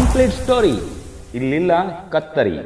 Complete story ಇಲ್ಲಿಲ್ಲ ಕತ್ತರಿ.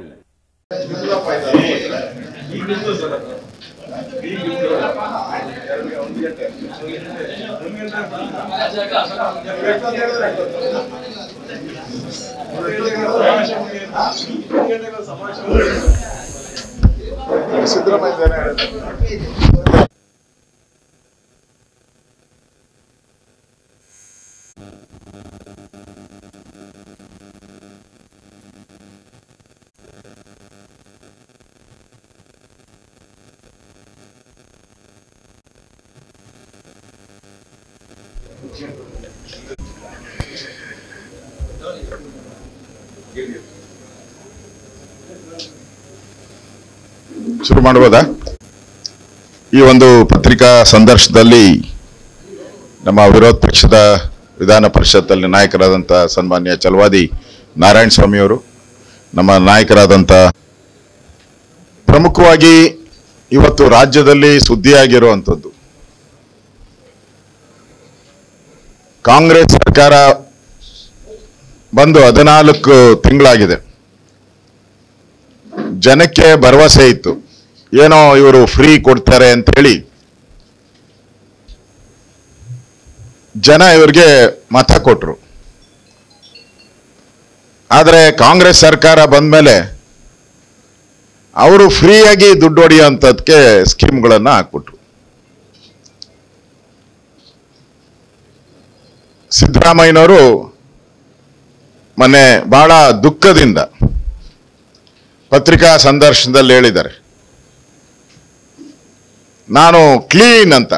ಶುರು ಮಾಡಬಹುದಾ? ಈ ಒಂದು ಪತ್ರಿಕಾ ಸಂದರ್ಶನದಲ್ಲಿ ನಮ್ಮ ವಿರೋಧ ಪಕ್ಷದ ವಿಧಾನ ಪರಿಷತ್ತಲ್ಲಿ ನಾಯಕರಾದಂಥ ಸನ್ಮಾನ್ಯ ಛಲವಾದಿ ನಾರಾಯಣ ಸ್ವಾಮಿಯವರು, ನಮ್ಮ ನಾಯಕರಾದಂಥ ಪ್ರಮುಖವಾಗಿ ಇವತ್ತು ರಾಜ್ಯದಲ್ಲಿ ಸುದ್ದಿಯಾಗಿರುವಂಥದ್ದು ಕಾಂಗ್ರೆಸ್ ಸರ್ಕಾರ ಬಂದು 14 ತಿಂಗಳಾಗಿದೆ. ಜನಕ್ಕೆ ಭರವಸೆ ಇತ್ತು, ಏನೋ ಇವರು ಫ್ರೀ ಕೊಡ್ತಾರೆ ಅಂತ ಹೇಳಿ ಜನ ಇವರಿಗೆ ಮತ ಕೊಟ್ಟರು. ಆದರೆ ಕಾಂಗ್ರೆಸ್ ಸರ್ಕಾರ ಬಂದ ಮೇಲೆ ಅವರು ಫ್ರೀಯಾಗಿ ದುಡ್ಡು ಹೊಡೆಯುವಂಥದ್ದಕ್ಕೆ ಸ್ಕೀಮ್ಗಳನ್ನು ಹಾಕ್ಬಿಟ್ರು. ಸಿದ್ದರಾಮಯ್ಯನವರು ಮೊನ್ನೆ ಬಹಳ ದುಃಖದಿಂದ ಪತ್ರಿಕಾ ಸಂದರ್ಶನದಲ್ಲಿ ಹೇಳಿದ್ದಾರೆ, ನಾನು ಕ್ಲೀನ್ ಅಂತ.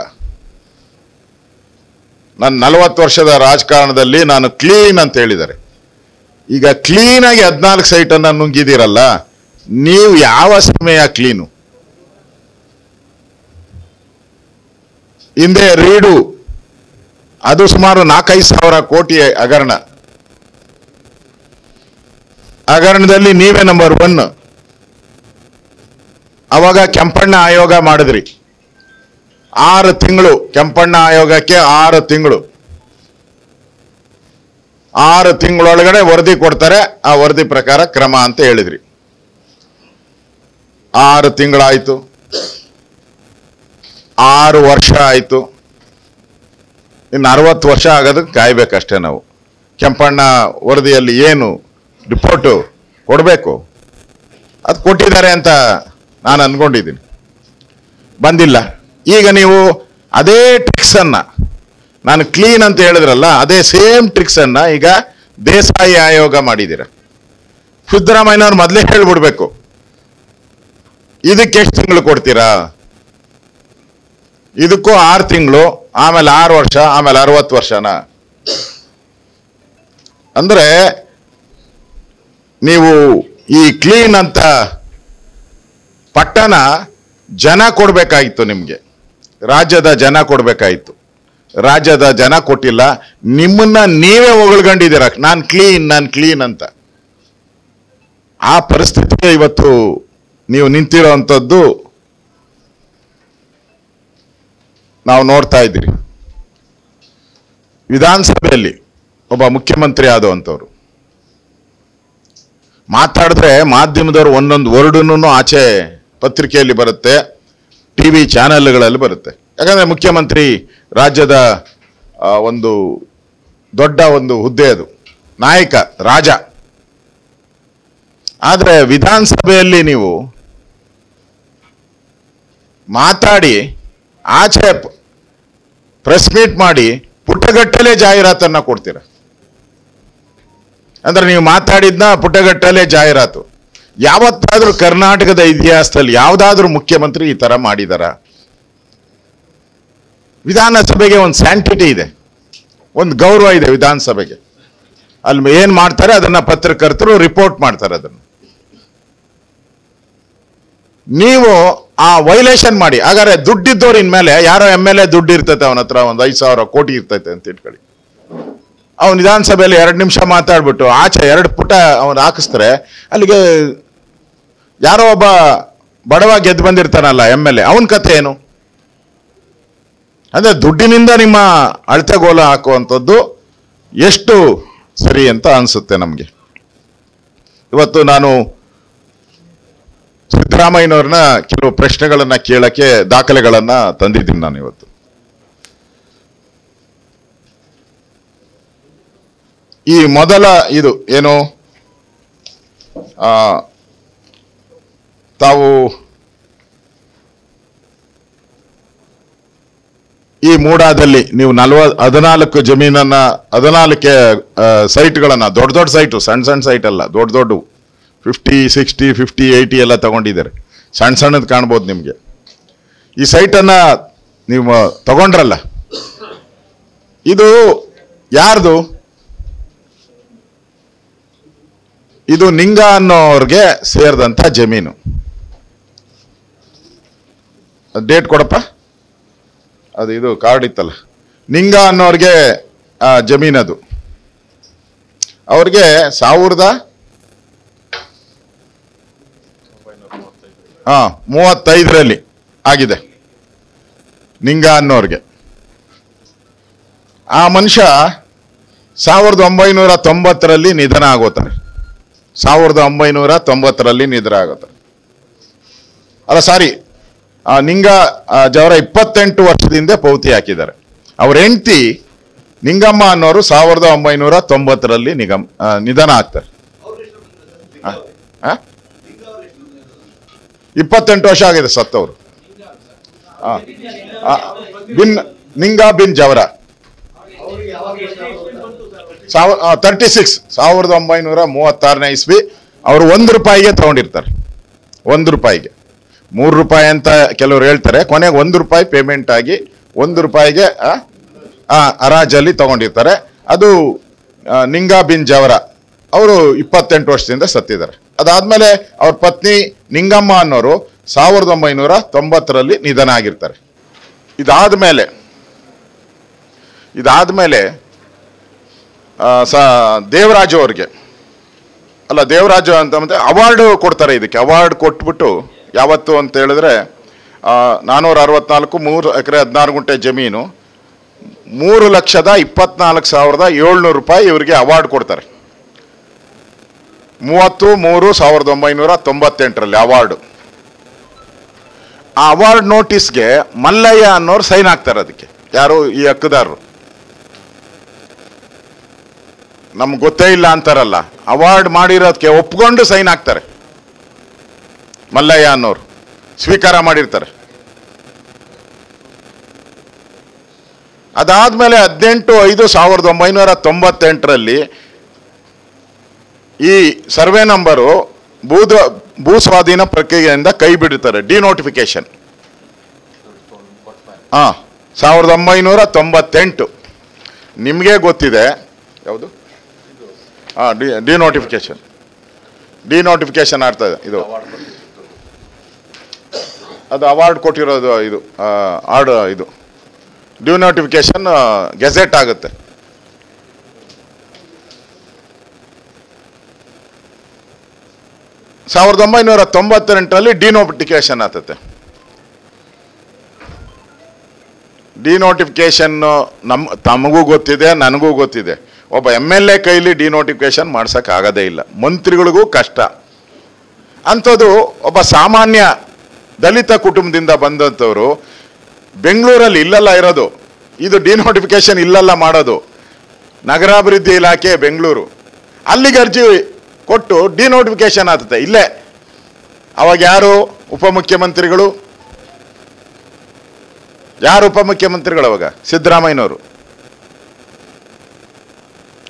ನನ್ನ 40 ವರ್ಷದ ರಾಜಕಾರಣದಲ್ಲಿ ನಾನು ಕ್ಲೀನ್ ಅಂತ ಹೇಳಿದ್ದಾರೆ. ಈಗ ಕ್ಲೀನಾಗಿ 14 ಸೈಟನ್ನು ನುಂಗಿದ್ದೀರಲ್ಲ, ನೀವು ಯಾವ ಸಮಯ ಕ್ಲೀನು? ಹಿಂದೆ ರೀಡು, ಅದು ಸುಮಾರು 4-5 ಸಾವಿರ ಕೋಟಿ ಹಗರಣ. ಹಗರಣದಲ್ಲಿ ನೀವೇ ನಂಬರ್ 1. ಅವಾಗ ಕೆಂಪಣ್ಣ ಆಯೋಗ ಮಾಡಿದ್ರಿ. 6 ತಿಂಗಳು, ಕೆಂಪಣ್ಣ ಆಯೋಗಕ್ಕೆ 6 ತಿಂಗಳು. 6 ತಿಂಗಳೊಳಗಡೆ ವರದಿ ಕೊಡ್ತಾರೆ, ಆ ವರದಿ ಪ್ರಕಾರ ಕ್ರಮ ಅಂತ ಹೇಳಿದ್ರಿ. 6 ತಿಂಗಳಾಯ್ತು, 6 ವರ್ಷ ಆಯ್ತು, ಇನ್ನು 60 ವರ್ಷ ಆಗೋದಕ್ಕೆ ಕಾಯ್ಬೇಕಷ್ಟೇ ನಾವು. ಕೆಂಪಣ್ಣ ವರದಿಯಲ್ಲಿ ಏನು ರಿಪೋರ್ಟು ಕೊಡಬೇಕು ಅದು ಕೊಟ್ಟಿದ್ದಾರೆ ಅಂತ ನಾನು ಅನ್ಕೊಂಡಿದ್ದೀನಿ, ಬಂದಿಲ್ಲ. ಈಗ ನೀವು ಅದೇ ಟ್ರಿಕ್ಸನ್ನು, ನಾನು ಕ್ಲೀನ್ ಅಂತ ಹೇಳಿದ್ರಲ್ಲ, ಅದೇ ಸೇಮ್ ಟ್ರಿಕ್ಸನ್ನು ಈಗ ದೇಸಾಯಿ ಆಯೋಗ ಮಾಡಿದ್ದೀರ. ಸಿದ್ದರಾಮಯ್ಯನವ್ರು ಮೊದಲೇ ಹೇಳ್ಬಿಡ್ಬೇಕು, ಇದಕ್ಕೆ ಎಷ್ಟು ತಿಂಗಳು ಕೊಡ್ತೀರಾ? ಇದಕ್ಕೂ 6 ತಿಂಗಳು, ಆಮೇಲೆ 6 ವರ್ಷ, ಆಮೇಲೆ 60 ವರ್ಷನ. ಅಂದ್ರೆ ನೀವು ಈ ಕ್ಲೀನ್ ಅಂತ ಪಟ್ಟಣ ಜನ ಕೊಡಬೇಕಾಗಿತ್ತು, ನಿಮಗೆ ರಾಜ್ಯದ ಜನ ಕೊಡಬೇಕಾಗಿತ್ತು. ರಾಜ್ಯದ ಜನ ಕೊಟ್ಟಿಲ್ಲ, ನಿಮ್ಮನ್ನ ನೀವೇ ಹೊಗಳ್ಕೊಂಡಿದ್ದೀರ, ನಾನು ಕ್ಲೀನ್ ಅಂತ. ಆ ಪರಿಸ್ಥಿತಿಗೆ ಇವತ್ತು ನೀವು ನಿಂತಿರೋವಂಥದ್ದು ನಾವು ನೋಡ್ತಾ ಇದ್ದೀರಿ. ವಿಧಾನಸಭೆಯಲ್ಲಿ ಒಬ್ಬ ಮುಖ್ಯಮಂತ್ರಿ ಆದವಂಥವ್ರು ಮಾತಾಡಿದ್ರೆ ಮಾಧ್ಯಮದವರು ಒಂದೊಂದು ವರ್ಡನ್ನು ಆಚೆ ಪತ್ರಿಕೆಯಲ್ಲಿ ಬರುತ್ತೆ, ಟಿವಿ ಚಾನೆಲ್ಗಳಲ್ಲಿ ಬರುತ್ತೆ. ಯಾಕಂದ್ರೆ ಮುಖ್ಯಮಂತ್ರಿ ರಾಜ್ಯದ ಒಂದು ದೊಡ್ಡ ಒಂದು ಹುದ್ದೆ, ಅದು ನಾಯಕ, ರಾಜ. ಆದರೆ ವಿಧಾನಸಭೆಯಲ್ಲಿ ನೀವು ಮಾತಾಡಿ ಆಚೆ ಪ್ರೆಸ್ ಮೀಟ್ ಮಾಡಿ ಪುಟಗಟ್ಟಲೆ ಜಾಹೀರಾತನ್ನ ಕೊಡ್ತೀರ. ಅಂದ್ರೆ ನೀವು ಮಾತಾಡಿದ್ನ ಪುಟಗಟ್ಟಲೆ ಜಾಹೀರಾತು. ಯಾವತ್ತಾದ್ರೂ ಕರ್ನಾಟಕದ ಇತಿಹಾಸದಲ್ಲಿ ಯಾವುದಾದ್ರೂ ಮುಖ್ಯಮಂತ್ರಿ ಈ ತರ ಮಾಡಿದಾರ? ವಿಧಾನಸಭೆಗೆ ಒಂದು ಸ್ಯಾಂಟಿಟಿ ಇದೆ, ಒಂದು ಗೌರವ ಇದೆ ವಿಧಾನಸಭೆಗೆ. ಅಲ್ಲಿ ಏನ್ ಮಾಡ್ತಾರೆ ಅದನ್ನ ಪತ್ರಕರ್ತರು ರಿಪೋರ್ಟ್ ಮಾಡ್ತಾರೆ. ಅದನ್ನು ನೀವು ಆ ವೈಲೇಷನ್ ಮಾಡಿ. ಹಾಗಾದ್ರೆ ದುಡ್ಡಿದ್ದವ್ರು ಇನ್ಮೇಲೆ ಯಾರೋ MLA ದುಡ್ಡು ಇರ್ತೈತೆ, ಅವನ ಹತ್ರ ಒಂದು 5,000 ಕೋಟಿ ಇರ್ತೈತೆ ಅಂತ ಇಟ್ಕೊಳ್ಳಿ. ಅವನು ವಿಧಾನಸಭೆಯಲ್ಲಿ 2 ನಿಮಿಷ ಮಾತಾಡ್ಬಿಟ್ಟು ಆಚೆ 2 ಪುಟ ಅವನು ಹಾಕಿಸ್ತಾರೆ. ಅಲ್ಲಿಗೆ ಯಾರೋ ಒಬ್ಬ ಬಡವ ಗೆದ್ದು ಬಂದಿರ್ತಾನಲ್ಲ MLA, ಅವನ ಕಥೆ ಏನು? ಅಂದ್ರೆ ದುಡ್ಡಿನಿಂದ ನಿಮ್ಮ ಅಳತೆಗೋಲ ಹಾಕುವಂಥದ್ದು ಎಷ್ಟು ಸರಿ ಅಂತ ಅನ್ಸುತ್ತೆ ನಮಗೆ. ಇವತ್ತು ನಾನು ಸಿದ್ದರಾಮಯ್ಯನವ್ರನ್ನ ಕೆಲವು ಪ್ರಶ್ನೆಗಳನ್ನ ಕೇಳಕ್ಕೆ ದಾಖಲೆಗಳನ್ನ ತಂದಿದ್ದೀನಿ ನಾನು ಇವತ್ತು. ಈ ಮೊದಲ ಇದು ಏನು ತಾವು ಈ ಮೂಡಾದಲ್ಲಿ ನೀವು 14 ಜಮೀನನ್ನ 14 ಸೈಟ್ಗಳನ್ನ ದೊಡ್ಡ ಸೈಟು, ಸಣ್ಣ ಸೈಟ್ ಅಲ್ಲ, ದೊಡ್ಡ 50, 60, 50, 80 ಎಲ್ಲ ತಗೊಂಡಿದ್ದಾರೆ. ಸಣ್ಣದು ಕಾಣ್ಬೋದು ನಿಮಗೆ. ಈ ಸೈಟನ್ನ ನೀವು ತಗೊಂಡ್ರಲ್ಲ, ಇದು ಯಾರ್ದು? ಇದು ನಿಂಗ ಅನ್ನೋರ್ಗೆ ಸೇರಿದಂಥ ಜಮೀನು. ಡೇಟ್ ಕೊಡಪ್ಪ, ಅದು ಇದು ಕಾರ್ಡ್ ಇತ್ತಲ್ಲ, ನಿಂಗ ಅನ್ನೋರ್ಗೆ ಜಮೀನದು. ಅವ್ರಿಗೆ 1935 ಆಗಿದೆ ನಿಂಗ ಅನ್ನೋರ್ಗೆ. ಆ ಮನುಷ್ಯ 1990 ನಿಧನ ಆಗೋತಾರೆ. 1990 ನಿಧನ ಆಗೋತಾರೆ. ಅಲ್ಲ ಸಾರಿ, ನಿಂಗ ಜವರ 28 ವರ್ಷದಿಂದ ಪೌತಿ ಹಾಕಿದ್ದಾರೆ. ಅವ್ರ ಹೆಂಡತಿ ನಿಂಗಮ್ಮ ಅನ್ನೋರು 1990 ನಿಧನ ಆಗ್ತಾರೆ. 28 ವರ್ಷ ಆಗಿದೆ ಸತ್ತವರು. ನಿಂಗ ಬಿನ್ ಜವರ 36 1936 ಇಸ್ವಿ. ಅವರು ₹1 ತಗೊಂಡಿರ್ತಾರೆ. ₹1 ₹3 ಅಂತ ಕೆಲವರು ಹೇಳ್ತಾರೆ. ಕೊನೆಗೆ ₹1 ಪೇಮೆಂಟ್ ಆಗಿ ₹1 ಹರಾಜಲ್ಲಿ ತಗೊಂಡಿರ್ತಾರೆ. ಅದು ನಿಂಗಾ ಬಿನ್ ಜವರ ಅವರು 28 ವರ್ಷದಿಂದ ಸತ್ತಿದ್ದಾರೆ. ಅದಾದ್ಮೇಲೆ ಅವ್ರ ಪತ್ನಿ ನಿಂಗಮ್ಮ ಅನ್ನೋರು 1990 ನಿಧನ ಆಗಿರ್ತಾರೆ. ಇದಾದ್ಮೇಲೆ ದೇವರಾಜು ಅವ್ರಿಗೆ ದೇವರಾಜು ಅಂತ ಮತ್ತೆ ಅವಾರ್ಡ್ ಕೊಡ್ತಾರೆ. ಇದಕ್ಕೆ ಅವಾರ್ಡ್ ಕೊಟ್ಬಿಟ್ಟು ಯಾವತ್ತು ಅಂತ ಹೇಳಿದ್ರೆ 464 3 ಎಕರೆ 16 ಗುಂಟೆ ಜಮೀನು ₹3,24,700 ಇವರಿಗೆ ಅವಾರ್ಡ್ ಕೊಡ್ತಾರೆ. 30/3/1998 ಅವಾರ್ಡ್. ಆ ಅವಾರ್ಡ್ ನೋಟಿಸ್ಗೆ ಮಲ್ಲಯ್ಯ ಅನ್ನೋರು ಸೈನ್ ಹಾಕ್ತಾರೆ. ಅದಕ್ಕೆ ಯಾರು? ಈ ಹಕ್ಕುದಾರರು. ನಮ್ಗೆ ಗೊತ್ತೇ ಇಲ್ಲ ಅಂತಾರಲ್ಲ, ಅವಾರ್ಡ್ ಮಾಡಿರೋದಕ್ಕೆ ಒಪ್ಕೊಂಡು ಸೈನ್ ಹಾಕ್ತಾರೆ. ಮಲ್ಲಯ್ಯ ಅನ್ನೋರು ಸ್ವೀಕಾರ ಮಾಡಿರ್ತಾರೆ. ಅದಾದ್ಮೇಲೆ 18/5/1998 ಈ ಸರ್ವೆ ನಂಬರು ಭೂ ಸ್ವಾಧೀನ ಪ್ರಕ್ರಿಯೆಯಿಂದ ಕೈ ಬಿಡುತ್ತಾರೆ. ಡಿನೋಟಿಫಿಕೇಶನ್ 1998. ನಿಮಗೆ ಗೊತ್ತಿದೆ ಯಾವುದು? ಡಿನೋಟಿಫಿಕೇಶನ್ ಆಗ್ತದೆ. ಇದು ಅದು ಅವಾರ್ಡ್ ಕೊಟ್ಟಿರೋದು. ಇದು ಇದು ಡಿನೋಟಿಫಿಕೇಶನ್ ಗೆಜೆಟ್ ಆಗುತ್ತೆ. ಡಿನೋಟಿಫಿಕೇಶನ್ ಆಗ್ತದೆ. ಡಿನೋಟಿಫಿಕೇಶನ್ ತಮಗೂ ಗೊತ್ತಿದೆ, ನನಗೂ ಗೊತ್ತಿದೆ. ಒಬ್ಬ MLA ಕೈಲಿ ಡಿನೋಟಿಫಿಕೇಶನ್ ಮಾಡ್ಸಕ್ ಆಗೋದೇ ಇಲ್ಲ. ಮಂತ್ರಿಗಳಿಗೂ ಕಷ್ಟ. ಅಂಥದ್ದು ಒಬ್ಬ ಸಾಮಾನ್ಯ ದಲಿತ ಕುಟುಂಬದಿಂದ ಬಂದಂಥವ್ರು ಬೆಂಗಳೂರಲ್ಲಿ ಇಲ್ಲಲ್ಲ ಇರೋದು. ಇದು ಡಿನೋಟಿಫಿಕೇಶನ್ ಇಲ್ಲಲ್ಲ ಮಾಡೋದು. ನಗರಾಭಿವೃದ್ಧಿ ಇಲಾಖೆ ಬೆಂಗಳೂರು, ಅಲ್ಲಿಗೆ ಅರ್ಜಿ ಕೊಟ್ಟು ಡಿನೋಟಿಫಿಕೇಶನ್ ಆಗ್ತದೆ ಇಲ್ಲೇ. ಅವಾಗ ಯಾರು ಉಪಮುಖ್ಯಮಂತ್ರಿಗಳು? ಅವಾಗ ಸಿದ್ದರಾಮಯ್ಯನವರು.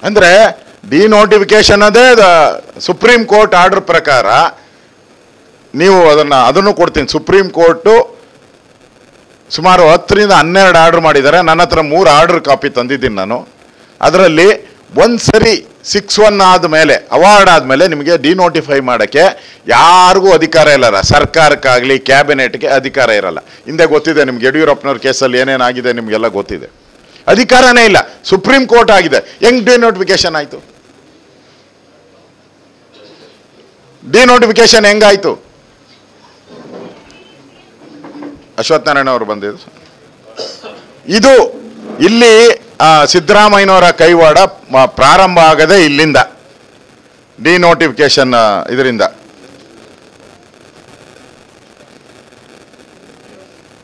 ಅಂದ್ರೆ ಡಿನೋಟಿಫಿಕೇಶನ್ ಅದೇ ಸುಪ್ರೀಂ ಕೋರ್ಟ್ ಆರ್ಡರ್ ಪ್ರಕಾರ ನೀವು ಅದನ್ನು ಕೊಡ್ತೀನಿ. ಸುಪ್ರೀಂ ಕೋರ್ಟು ಸುಮಾರು 10ರಿಂದ 12 ಆರ್ಡರ್ ಮಾಡಿದ್ದಾರೆ. ನನ್ನ ಹತ್ರ 3 ಆರ್ಡರ್ ಕಾಪಿ ತಂದಿದ್ದೀನಿ ನಾನು. ಅದರಲ್ಲಿ ಒಂದ್ಸರಿ 6-1 ಆದಮೇಲೆ, ಅವಾರ್ಡ್ ಆದಮೇಲೆ ನಿಮಗೆ ಡಿನೋಟಿಫೈ ಮಾಡೋಕ್ಕೆ ಯಾರಿಗೂ ಅಧಿಕಾರ ಇರಲ್ಲ. ಸರ್ಕಾರಕ್ಕಾಗಲಿ ಕ್ಯಾಬಿನೆಟ್ಗೆ ಅಧಿಕಾರ ಇರಲ್ಲ. ಹಿಂದೆ ಗೊತ್ತಿದೆ ನಿಮ್ಗೆ, ಯಡಿಯೂರಪ್ಪನವ್ರ ಕೇಸಲ್ಲಿ ಏನೇನಾಗಿದೆ ನಿಮಗೆಲ್ಲ ಗೊತ್ತಿದೆ. ಅಧಿಕಾರನೇ ಇಲ್ಲ. ಸುಪ್ರೀಂ ಕೋರ್ಟ್ ಆಗಿದೆ. ಹೆಂಗ್ ಡಿನೋಟಿಫಿಕೇಶನ್ ಆಯಿತು? ಡಿನೋಟಿಫಿಕೇಶನ್ ಹೆಂಗಾಯ್ತು? ಅಶ್ವತ್ಥನಾರಾಯಣ ಅವರು ಬಂದಿದ್ದು. ಇದು ಇಲ್ಲಿ ಸಿದ್ದರಾಮಯ್ಯನವರ ಕೈವಾಡ ಪ್ರಾರಂಭ ಆಗದೆ ಇಲ್ಲಿಂದ. ಡಿನೋಟಿಫಿಕೇಶನ್ ಇದರಿಂದ.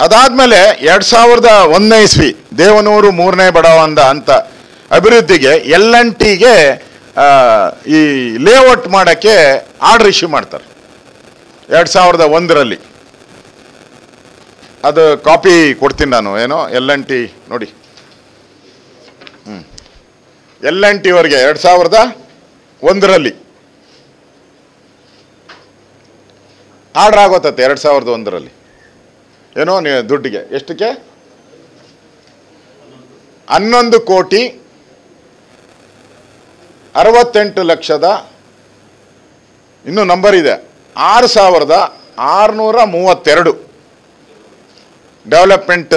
ಅದಾದ್ಮೇಲೆ 2001 ಇಸ್ವಿ ದೇವನೂರು 3ನೇ ಬಡಾವಣದ ಅಂತ ಅಭಿವೃದ್ಧಿಗೆ LNTಗೆ ಈ ಲೇಔಟ್ ಮಾಡೋಕ್ಕೆ ಆರ್ಡರ್ ಇಶ್ಯೂ ಮಾಡ್ತಾರೆ 2001ರಲ್ಲಿ. ಅದು ಕಾಪಿ ಕೊಡ್ತೀನಿ ನಾನು, ಏನೋ LNT ನೋಡಿ, LNT ಅವರಿಗೆ 2001ರಲ್ಲಿ ಆರ್ಡರ್ ಆಗೋತತ್ತೆ. 2001ರಲ್ಲಿ ಏನೋ ದುಡ್ಡಿಗೆ ಎಷ್ಟಕ್ಕೆ 11,68,00,000 ಇನ್ನೂ ನಂಬರ್ ಇದೆ, 6,632 ಡೆವಲಪ್ಮೆಂಟ್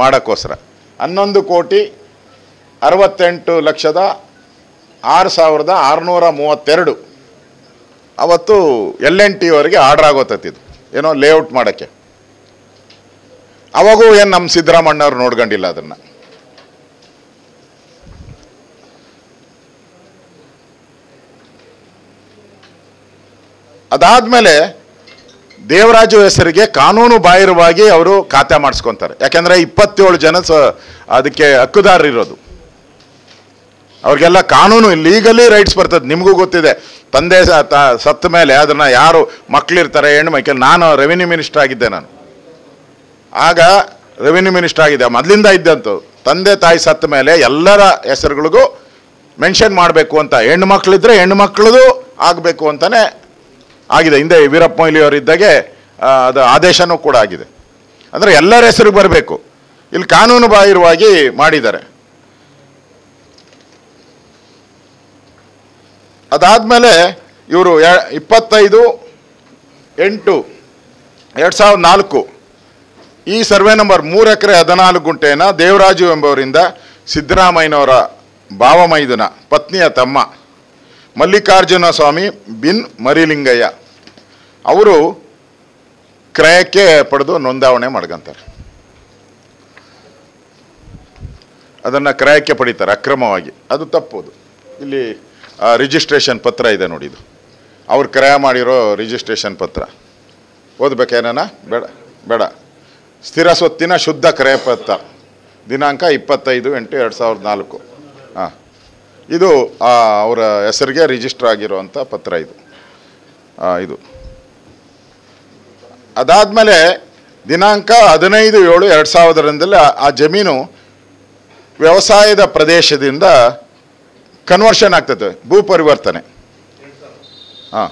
ಮಾಡೋಕ್ಕೋಸ್ಕರ. 11,68,632 ಅವತ್ತು LNT ಅವರಿಗೆ ಆರ್ಡರ್ ಆಗೋತತ್ತಿದ್ದು ಏನೋ ಲೇಔಟ್ ಮಾಡೋಕ್ಕೆ. ಅವಾಗೂ ಏನು ನಮ್ಮ ಸಿದ್ದರಾಮಣ್ಣವ್ರು ನೋಡ್ಕೊಂಡಿಲ್ಲ ಅದನ್ನು. ಅದಾದ್ಮೇಲೆ ದೇವರಾಜು ಹೆಸರಿಗೆ ಕಾನೂನು ಬಾಹಿರವಾಗಿ ಅವರು ಖಾತೆ ಮಾಡಿಸ್ಕೊತಾರೆ. ಯಾಕೆಂದ್ರೆ 27 ಜನ ಅದಕ್ಕೆ ಹಕ್ಕುದಾರರು ಇರೋದು. ಅವ್ರಿಗೆಲ್ಲ ಕಾನೂನು ಲೀಗಲಿ ರೈಟ್ಸ್ ಬರ್ತದೆ. ನಿಮಗೂ ಗೊತ್ತಿದೆ, ತಂದೆ ಸತ್ತ ಮೇಲೆ ಅದನ್ನ ಯಾರು ಮಕ್ಕಳಿರ್ತಾರೆ ಹೆಣ್ಣು ಮಕ್ಕಳು. ನಾನು ರೆವಿನ್ಯೂ ಮಿನಿಸ್ಟರ್ ಆಗಿದ್ದೆ, ನಾನು ಆಗ ರೆವಿನ್ಯೂ ಮಿನಿಸ್ಟರ್ ಆಗಿದ್ದೆ, ಮೊದಲಿಂದ ಇದ್ದಂತು. ತಂದೆ ತಾಯಿ ಸತ್ತ ಮೇಲೆ ಎಲ್ಲರ ಹೆಸರುಗಳಿಗೂ ಮೆನ್ಷನ್ ಮಾಡಬೇಕು ಅಂತ, ಹೆಣ್ಣು ಮಕ್ಕಳಿದ್ರೆ ಹೆಣ್ಣು ಮಕ್ಕಳದು ಆಗಬೇಕು ಅಂತಾನೆ ಆಗಿದೆ. ಹಿಂದೆ ವೀರಪ್ಪ ಮೊಯ್ಲಿ ಅವರಿದ್ದಾಗೆ ಅದು ಆದೇಶನೂ ಕೂಡ ಆಗಿದೆ. ಅಂದರೆ ಎಲ್ಲರ ಹೆಸರು ಬರಬೇಕು. ಇಲ್ಲಿ ಕಾನೂನು ಬಾಹಿರವಾಗಿ ಮಾಡಿದ್ದಾರೆ. ಅದಾದಮೇಲೆ ಇವರು 25/8/2004 ಈ ಸರ್ವೆ ನಂಬರ್ 3 ಎಕರೆ 14 ಗುಂಟೆಯನ್ನು ದೇವರಾಜು ಎಂಬವರಿಂದ ಸಿದ್ದರಾಮಯ್ಯನವರ ಭಾವಮೈದುನ ಪತ್ನಿಯ ತಮ್ಮ ಮಲ್ಲಿಕಾರ್ಜುನ ಸ್ವಾಮಿ ಬಿನ್ ಮರಿಲಿಂಗಯ್ಯ ಅವರು ಕ್ರಯಕ್ಕೆ ಪಡೆದು ನೋಂದಾವಣೆ ಮಾಡ್ಕೊಂತಾರೆ. ಅದನ್ನು ಕ್ರಯಕ್ಕೆ ಪಡೀತಾರೆ ಅಕ್ರಮವಾಗಿ. ಅದು ತಪ್ಪುದು. ಇಲ್ಲಿ ರಿಜಿಸ್ಟ್ರೇಷನ್ ಪತ್ರ ಇದೆ ನೋಡಿ, ಇದು ಅವ್ರು ಕ್ರಯ ಮಾಡಿರೋ ರಿಜಿಸ್ಟ್ರೇಷನ್ ಪತ್ರ. ಓದಬೇಕೇನ? ಬೇಡ ಬೇಡ. ಸ್ಥಿರ ಸ್ವತ್ತಿನ ಶುದ್ಧ ಕ್ರಯ ಪತ್ರ, ದಿನಾಂಕ 25/8/2004. ಹಾಂ, ಇದು ಅವರ ಹೆಸರಿಗೆ ರಿಜಿಸ್ಟರ್ ಆಗಿರುವಂಥ ಪತ್ರ ಇದು. ಇದು ಅದಾದಮೇಲೆ ದಿನಾಂಕ 15/7/2000ರಲ್ಲಿ ಆ ಜಮೀನು ವ್ಯವಸಾಯದ ಪ್ರದೇಶದಿಂದ ಕನ್ವರ್ಷನ್ ಆಗ್ತದೆ, ಭೂ ಪರಿವರ್ತನೆ. ಹಾಂ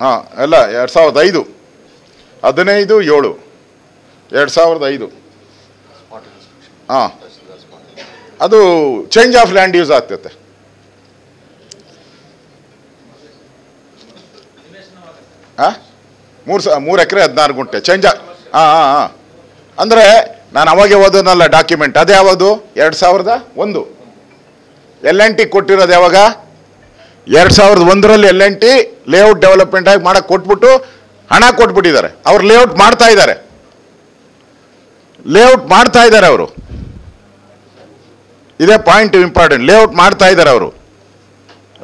ಹಾಂ ಎಲ್ಲ 2005, 15/7/2005. ಹಾಂ, ಅದು ಚೇಂಜ್ ಆಫ್ ಲ್ಯಾಂಡ್ ಯೂಸ್ ಆಗ್ತೈತೆ. ಹಾಂ, 3 ಎಕರೆ 14 ಗುಂಟೆ ಚೇಂಜ್. ಹಾಂ ಹಾಂ ಹಾಂ ಅಂದರೆ ನಾನು ಅವಾಗೆ ಓದೋನಲ್ಲ ಡಾಕ್ಯುಮೆಂಟ್. ಅದೇ ಯಾವುದು? 2001. LNT ಕೊಟ್ಟಿರೋದು ಯಾವಾಗ? 2001ರಲ್ಲಿ LNT ಲೇಔಟ್ ಡೆವಲಪ್ಮೆಂಟ್ ಆಗಿ ಮಾಡಕ್ಕೆ ಕೊಟ್ಬಿಟ್ಟು ಹಣ ಕೊಟ್ಬಿಟ್ಟಿದ್ದಾರೆ. ಅವ್ರು ಲೇಔಟ್ ಮಾಡ್ತಾ ಇದ್ದಾರೆ, ಅವರು. ಇದೇ ಪಾಯಿಂಟ್ ಇಂಪಾರ್ಟೆಂಟ್. ಲೇಔಟ್ ಮಾಡ್ತಾ ಇದ್ದಾರೆ ಅವರು.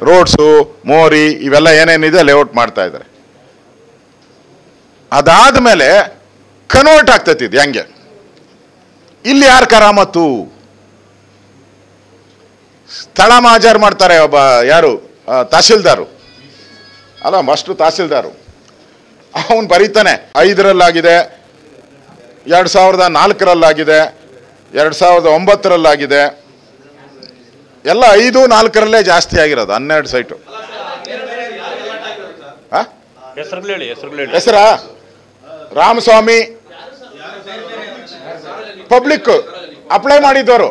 ರೋಡ್ಸು, ಮೋರಿ ಇವೆಲ್ಲ ಏನೇನಿದೆ ಲೇಔಟ್ ಮಾಡ್ತಾ ಇದ್ದಾರೆ. ಅದಾದ್ಮೇಲೆ ಕನ್ವರ್ಟ್ ಆಗ್ತೈತಿ ಇದು ಹೆಂಗೆ? ಇಲ್ಲಿ ಯಾರು ಕರಾಮತ್ತು? ಸ್ಥಳ ಮಾಜಾರ್ ಮಾಡ್ತಾರೆ ಒಬ್ಬ ಯಾರು ತಹಸೀಲ್ದಾರು ಅಲ್ಲ, ಮಸ್ಟು ತಹಸೀಲ್ದಾರು. ಅವನು ಬರೀತಾನೆ 5ರಲ್ಲಾಗಿದೆ, 2004ರಲ್ಲಾಗಿದೆ, 2009ರಲ್ಲಾಗಿದೆ. ಎಲ್ಲ 5, 4ರಲ್ಲೇ ಜಾಸ್ತಿ ಆಗಿರೋದು. 12 ಸೈಟು. ಹೆಸರಾ? ರಾಮಸ್ವಾಮಿ ಪಬ್ಲಿಕ್ ಅಪ್ಲೈ ಮಾಡಿದ್ದವರು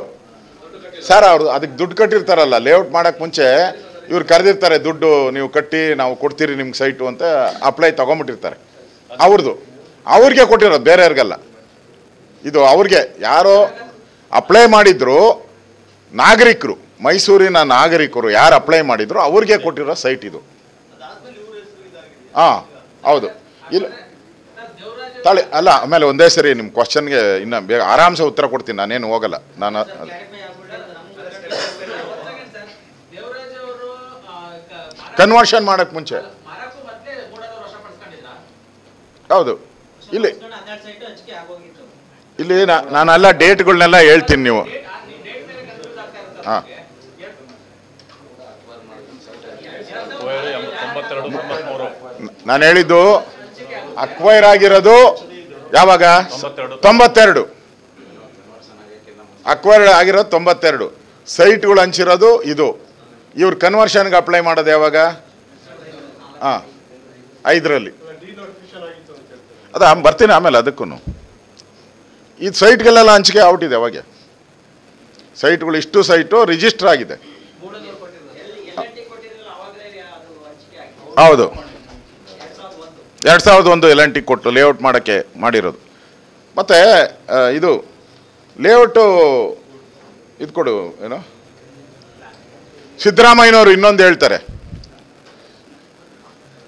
ಸರ್. ಅವರು ಅದಕ್ಕೆ ದುಡ್ಡು ಕಟ್ಟಿರ್ತಾರಲ್ಲ, ಲೇಔಟ್ ಮಾಡಕ್ಕೆ ಮುಂಚೆ ಇವ್ರು ಕರೆದಿರ್ತಾರೆ, ದುಡ್ಡು ನೀವು ಕಟ್ಟಿ ನಾವು ಕೊಡ್ತೀರಿ ನಿಮ್ಗೆ ಸೈಟು ಅಂತ ಅಪ್ಲೈ ತಗೊಂಡ್ಬಿಟ್ಟಿರ್ತಾರೆ. ಅವ್ರಿಗೆ ಕೊಟ್ಟಿರೋದು, ಬೇರೆಯವ್ರಿಗೆಲ್ಲ. ಇದು ಅವ್ರಿಗೆ ಯಾರೋ ಅಪ್ಲೈ ಮಾಡಿದ್ರು, ನಾಗರಿಕರು, ಮೈಸೂರಿನ ನಾಗರಿಕರು ಯಾರು ಅಪ್ಲೈ ಮಾಡಿದ್ರು ಅವ್ರಿಗೆ ಕೊಟ್ಟಿರೋ ಸೈಟ್ ಇದು. ಹಾಂ ಹೌದು. ಇಲ್ಲ ತಾಳಿ ಅಲ್ಲ. ಆಮೇಲೆ ಒಂದೇ ಸರಿ ನಿಮ್ಮ ಕ್ವಶನ್ಗೆ ಇನ್ನು ಬೇಗ ಆರಾಮ್ಸೆ ಉತ್ತರ ಕೊಡ್ತೀನಿ, ನಾನೇನು ಹೋಗಲ್ಲ. ನಾನು ಕನ್ವರ್ಷನ್ ಮಾಡಕ್ಕೆ ಮುಂಚೆ. ಹೌದು. ಇಲ್ಲಿ ನಾನೆಲ್ಲ ಡೇಟ್ಗಳನ್ನೆಲ್ಲ ಹೇಳ್ತೀನಿ, ನೀವು ಹಾಂ. ನಾನು ಹೇಳಿದ್ದು ಅಕ್ವೈರ್ ಆಗಿರೋದು ಯಾವಾಗ? 92. ಅಕ್ವೈರ್ ಆಗಿರೋದು 92. ಸೈಟ್ಗಳು ಹಂಚಿರೋದು ಇದು. ಇವ್ರು ಕನ್ವರ್ಷನ್ಗೆ ಅಪ್ಲೈ ಮಾಡೋದು ಯಾವಾಗ? ಹಾಂ, 5ರಲ್ಲಿ. ಬರ್ತೀನಿ ಆಮೇಲೆ ಅದಕ್ಕೂ. ಇದು ಸೈಟ್ಗಳೆಲ್ಲ ಹಂಚಿಕೆ ಔಟಿದೆ ಅವಾಗೆ. ಸೈಟ್ಗಳು ಇಷ್ಟು ಸೈಟು ರಿಜಿಸ್ಟರ್ ಆಗಿದೆ. ಹೌದು, 2001 LNT ಕೊಟ್ಟು ಲೇಔಟ್ ಮಾಡೋಕ್ಕೆ ಮಾಡಿರೋದು. ಮತ್ತು ಇದು ಲೇಔಟು ಇದು ಕೊಡು, ಏನು ಸಿದ್ದರಾಮಯ್ಯನವರು ಇನ್ನೊಂದು ಹೇಳ್ತಾರೆ.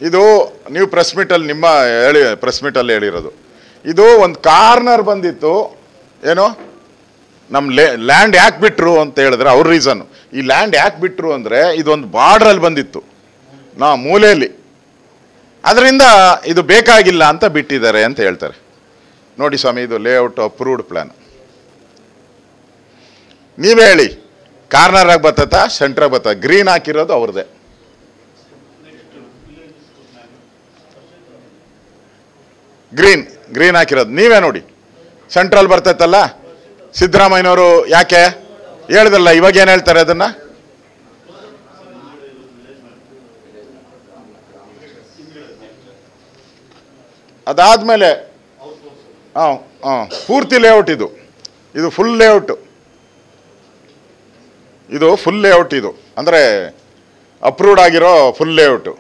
ಇದು ನೀವು ಪ್ರೆಸ್ ಮೀಟಲ್ಲಿ ಪ್ರೆಸ್ ಮೀಟಲ್ಲಿ ಹೇಳಿರೋದು. ಇದು ಒಂದು ಕಾರ್ನರ್ ಬಂದಿತ್ತು, ಏನು ನಮ್ಮ ಲ್ಯಾಂಡ್ ಯಾಕೆ ಬಿಟ್ಟರು ಅಂತ ಹೇಳಿದ್ರೆ ಅವ್ರ ರೀಸನ್ನು. ಈ ಲ್ಯಾಂಡ್ ಯಾಕೆ ಬಿಟ್ಟರು ಅಂದರೆ ಇದೊಂದು ಬಾರ್ಡ್ರಲ್ಲಿ ಬಂದಿತ್ತು, ಮೂಲೆಯಲ್ಲಿ, ಅದರಿಂದ ಇದು ಬೇಕಾಗಿಲ್ಲ ಅಂತ ಬಿಟ್ಟಿದ್ದಾರೆ ಅಂತ ಹೇಳ್ತಾರೆ. ನೋಡಿ ಸ್ವಾಮಿ, ಇದು ಲೇಔಟ್ ಅಪ್ರೂವ್ಡ್ ಪ್ಲಾನ್. ನೀವೇ ಹೇಳಿ, ಕಾರ್ನರಾಗಿ ಬರ್ತತಾ ಸೆಂಟ್ರಾಗಿ ಬರ್ತದೆ? ಗ್ರೀನ್ ಹಾಕಿರೋದು ಅವ್ರದ್ದೇ. ಗ್ರೀನ್ ಹಾಕಿರೋದು ನೀವೇ ನೋಡಿ. ಸೆಂಟ್ರಲ್ ಬರ್ತೈತಲ್ಲ, ಸಿದ್ದರಾಮಯ್ಯನವರು ಯಾಕೆ ಹೇಳ್ದಲ್ಲ, ಇವಾಗ ಏನು ಹೇಳ್ತಾರೆ ಅದನ್ನ? ಅದಾದ್ಮೇಲೆ ಪೂರ್ತಿ ಲೇಔಟ್ ಇದು ಫುಲ್ ಲೇಔಟ್. ಇದು ಫುಲ್ ಲೇಔಟ್, ಇದು ಅಂದರೆ ಅಪ್ರೂವ್ಡ್ ಆಗಿರೋ ಫುಲ್ ಲೇಔಟು.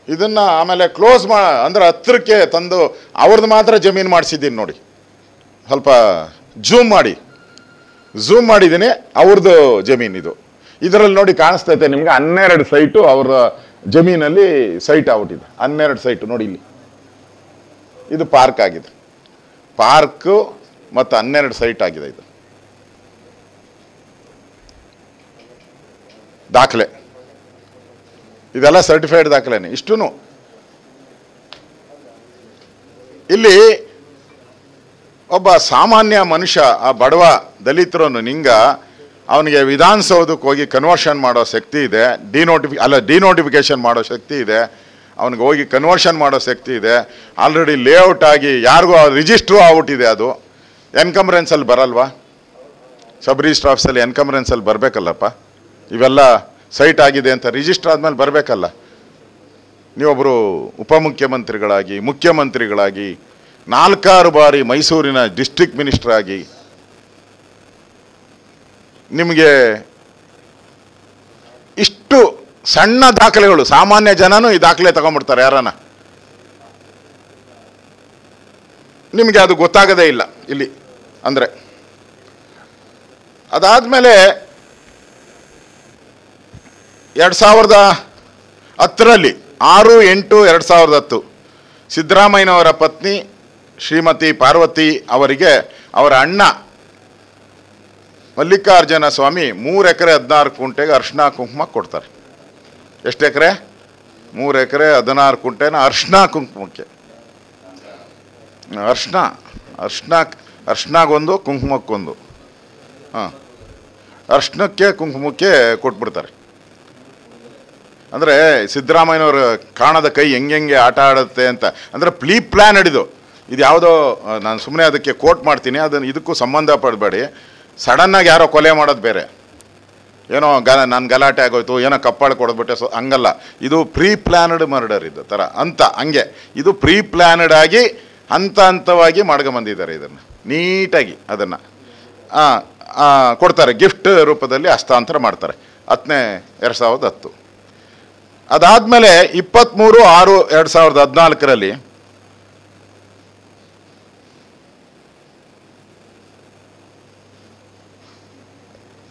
ಇದನ್ನು ಆಮೇಲೆ ಕ್ಲೋಸ್ ಅಂದರೆ ಹತ್ತಿರಕ್ಕೆ ತಂದು ಅವ್ರದ್ದು ಮಾತ್ರ ಜಮೀನು ಮಾಡಿಸಿದ್ದೀನಿ ನೋಡಿ. ಸ್ವಲ್ಪ ಝೂಮ್ ಮಾಡಿದ್ದೀನಿ, ಅವ್ರದ್ದು ಜಮೀನು ಇದು. ಇದರಲ್ಲಿ ನೋಡಿ ಕಾಣಿಸ್ತೈತೆ ನಿಮಗೆ 12 ಸೈಟು ಅವ್ರ ಜಮೀನಲ್ಲಿ ಸೈಟ್ ಔಟಿದೆ. 12 ಸೈಟು ನೋಡಿ ಇಲ್ಲಿ. ಇದು ಪಾರ್ಕ್ ಆಗಿದೆ, ಪಾರ್ಕು ಮತ್ತು 12 ಸೈಟ್ ಆಗಿದೆ. ಇದು ದಾಖಲೆ, ಇದೆಲ್ಲ ಸರ್ಟಿಫೈಡ್ ದಾಖಲೆನೇ ಇಷ್ಟೂ. ಇಲ್ಲಿ ಒಬ್ಬ ಸಾಮಾನ್ಯ ಮನುಷ್ಯ, ಆ ಬಡವ ದಲಿತರನ್ನು ಅವನಿಗೆ ವಿಧಾನಸೌಧಕ್ಕೆ ಹೋಗಿ ಕನ್ವರ್ಷನ್ ಮಾಡೋ ಶಕ್ತಿ ಇದೆ, ಡಿನೋಟಿಫಿಕೇಶನ್ ಮಾಡೋ ಶಕ್ತಿ ಇದೆ, ಅವನಿಗೆ ಹೋಗಿ ಕನ್ವರ್ಷನ್ ಮಾಡೋ ಶಕ್ತಿ ಇದೆ. ಆಲ್ರೆಡಿ ಲೇಔಟ್ ಆಗಿ ಯಾರಿಗೂ ರಿಜಿಸ್ಟ್ರು ಆಗ್ಬಿಟ್ಟಿದೆ. ಅದು ಎನ್ಕಂಬ್ರೆನ್ಸಲ್ಲಿ ಬರಲ್ವಾ? ಸಬ್ ರಿಜಿಸ್ಟ್ರ್ ಆಫೀಸಲ್ಲಿ ಎನ್ಕಂಬ್ರೆನ್ಸಲ್ಲಿ ಬರಬೇಕಲ್ಲಪ್ಪ. ಇವೆಲ್ಲ ಸೈಟ್ ಆಗಿದೆ ಅಂತ ರಿಜಿಸ್ಟರ್ ಆದಮೇಲೆ ಬರಬೇಕಲ್ಲ. ನೀವೊಬ್ಬರು ಉಪಮುಖ್ಯಮಂತ್ರಿಗಳಾಗಿ, ಮುಖ್ಯಮಂತ್ರಿಗಳಾಗಿ, 4 ಬಾರಿ ಮೈಸೂರಿನ ಡಿಸ್ಟ್ರಿಕ್ಟ್ ಮಿನಿಸ್ಟರ್ ಆಗಿ, ನಿಮಗೆ ಇಷ್ಟು ಸಣ್ಣ ದಾಖಲೆಗಳು, ಸಾಮಾನ್ಯ ಜನನೂ ಈ ದಾಖಲೆ ತಗೊಂಡ್ಬಿಡ್ತಾರೆ ಯಾರನ್ನ. ನಿಮಗೆ ಅದು ಗೊತ್ತಾಗದೇ ಇಲ್ಲ ಇಲ್ಲಿ ಅಂದರೆ. ಅದಾದಮೇಲೆ 2010ರಲ್ಲಿ 6/8/2010 ಸಿದ್ದರಾಮಯ್ಯನವರ ಪತ್ನಿ ಶ್ರೀಮತಿ ಪಾರ್ವತಿ ಅವರಿಗೆ ಅವರ ಅಣ್ಣ ಮಲ್ಲಿಕಾರ್ಜುನ ಸ್ವಾಮಿ 3 ಎಕರೆ 16 ಕುಂಟೆಗೆ ಅರ್ಶಿನ ಕುಂಕುಮ ಕೊಡ್ತಾರೆ. ಎಷ್ಟು ಎಕರೆ? 3 ಎಕರೆ 16 ಕುಂಟೆನ ಅರ್ಶಿನ ಕುಂಕುಮಕ್ಕೆ. ಅರ್ಶಿನಾಗೊಂದು ಕುಂಕುಮಕ್ಕೊಂದು. ಅರ್ಶಿನಕ್ಕೆ ಕುಂಕುಮಕ್ಕೆ ಕೊಟ್ಬಿಡ್ತಾರೆ. ಅಂದರೆ ಸಿದ್ದರಾಮಯ್ಯನವ್ರ ಕಾಣದ ಕೈ ಹೆಂಗೆ ಆಟ ಆಡುತ್ತೆ ಅಂತ. ಅಂದರೆ ಪ್ಲಾನ್ ಹಿಡಿದು ಇದು ಯಾವುದೋ, ನಾನು ಸುಮ್ಮನೆ ಅದಕ್ಕೆ ಕೋಟ್ ಮಾಡ್ತೀನಿ, ಅದನ್ನು ಇದಕ್ಕೂ ಸಂಬಂಧ ಪಡಬೇಡಿ. ಸಡನ್ನಾಗಿ ಯಾರೋ ಕೊಲೆ ಮಾಡೋದು ಬೇರೆ, ಏನೋ ನಾನು ಗಲಾಟೆ ಆಗೋಯ್ತು, ಏನೋ ಕಪ್ಪಾಳು ಕೊಡೋದ್ಬಿಟ್ಟೆ, ಹಂಗಲ್ಲ. ಇದು ಪ್ಲಾನ್ಡ್ ಮರ್ಡರ್ ಇದು ಥರ ಅಂತ. ಹಂಗೆ ಇದು ಪ್ಲಾನ್ಡ್ ಆಗಿ ಹಂತವಾಗಿ ಮಾಡ್ಕೊಂಬಂದಿದ್ದಾರೆ. ಇದನ್ನು ನೀಟಾಗಿ ಅದನ್ನು ಕೊಡ್ತಾರೆ, ಗಿಫ್ಟ್ ರೂಪದಲ್ಲಿ ಹಸ್ತಾಂತರ ಮಾಡ್ತಾರೆ. 10/2010. ಅದಾದಮೇಲೆ 23/6/2014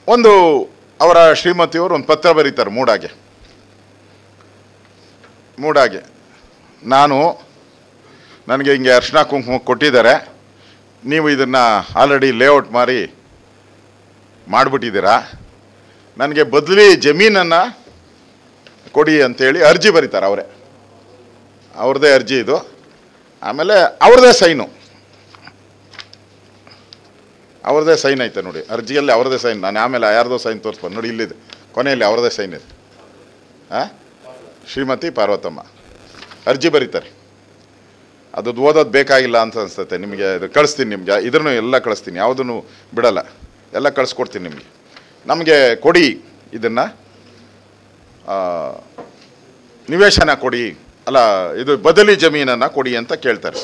ಒಂದು ಅವರ ಶ್ರೀಮತಿಯವರು ಒಂದು ಪತ್ರ ಬರೀತಾರೆ ಮೂಡಾಗೆ. ನನಗೆ ಹಿಂಗೆ ಅರ್ಶಿನ ಕುಂಕುಮ ಕೊಟ್ಟಿದ್ದಾರೆ, ನೀವು ಇದನ್ನು ಆಲ್ರೆಡಿ ಲೇಔಟ್ ಮಾಡಿಬಿಟ್ಟಿದ್ದೀರಾ, ನನಗೆ ಬದಲಿ ಜಮೀನನ್ನು ಕೊಡಿ ಅಂತೇಳಿ ಅರ್ಜಿ ಬರೀತಾರೆ ಅವರೇ, ಅವ್ರದ್ದೇ ಅರ್ಜಿ ಇದು. ಆಮೇಲೆ ಅವ್ರದ್ದೇ ಸೈನು, ಅವ್ರದ್ದೇ ಸೈನ್ ಐತೆ ನೋಡಿ ಅರ್ಜಿಯಲ್ಲಿ, ಅವ್ರದ್ದೇ ಸೈನ್. ನಾನು ಆಮೇಲೆ ಯಾರ್ದೋ ಸೈನ್ ತೋರಿಸ್ಬೋದು ನೋಡಿ, ಇಲ್ಲಿದೆ ಕೊನೆಯಲ್ಲಿ ಅವ್ರದ್ದೇ ಸೈನ್ ಇದೆ. ಶ್ರೀಮತಿ ಪಾರ್ವತಮ್ಮ ಅರ್ಜಿ ಬರೀತಾರೆ. ಅದು ಓದೋದು ಬೇಕಾಗಿಲ್ಲ ಅಂತ ಅನಿಸ್ತೈತೆ ನಿಮಗೆ. ಇದು ಕಳಿಸ್ತೀನಿ ನಿಮಗೆ, ಇದ್ರೂ ಎಲ್ಲ ಕಳಿಸ್ತೀನಿ, ಯಾವುದೂ ಬಿಡಲ್ಲ, ಎಲ್ಲ ಕಳಿಸ್ಕೊಡ್ತೀನಿ ನಿಮಗೆ. ನಮಗೆ ಕೊಡಿ ಇದನ್ನು, ನಿವೇಶನ ಕೊಡಿ, ಅಲ್ಲ ಇದು ಬದಲಿ ಜಮೀನನ್ನು ಕೊಡಿ ಅಂತ ಕೇಳ್ತಾರೆ.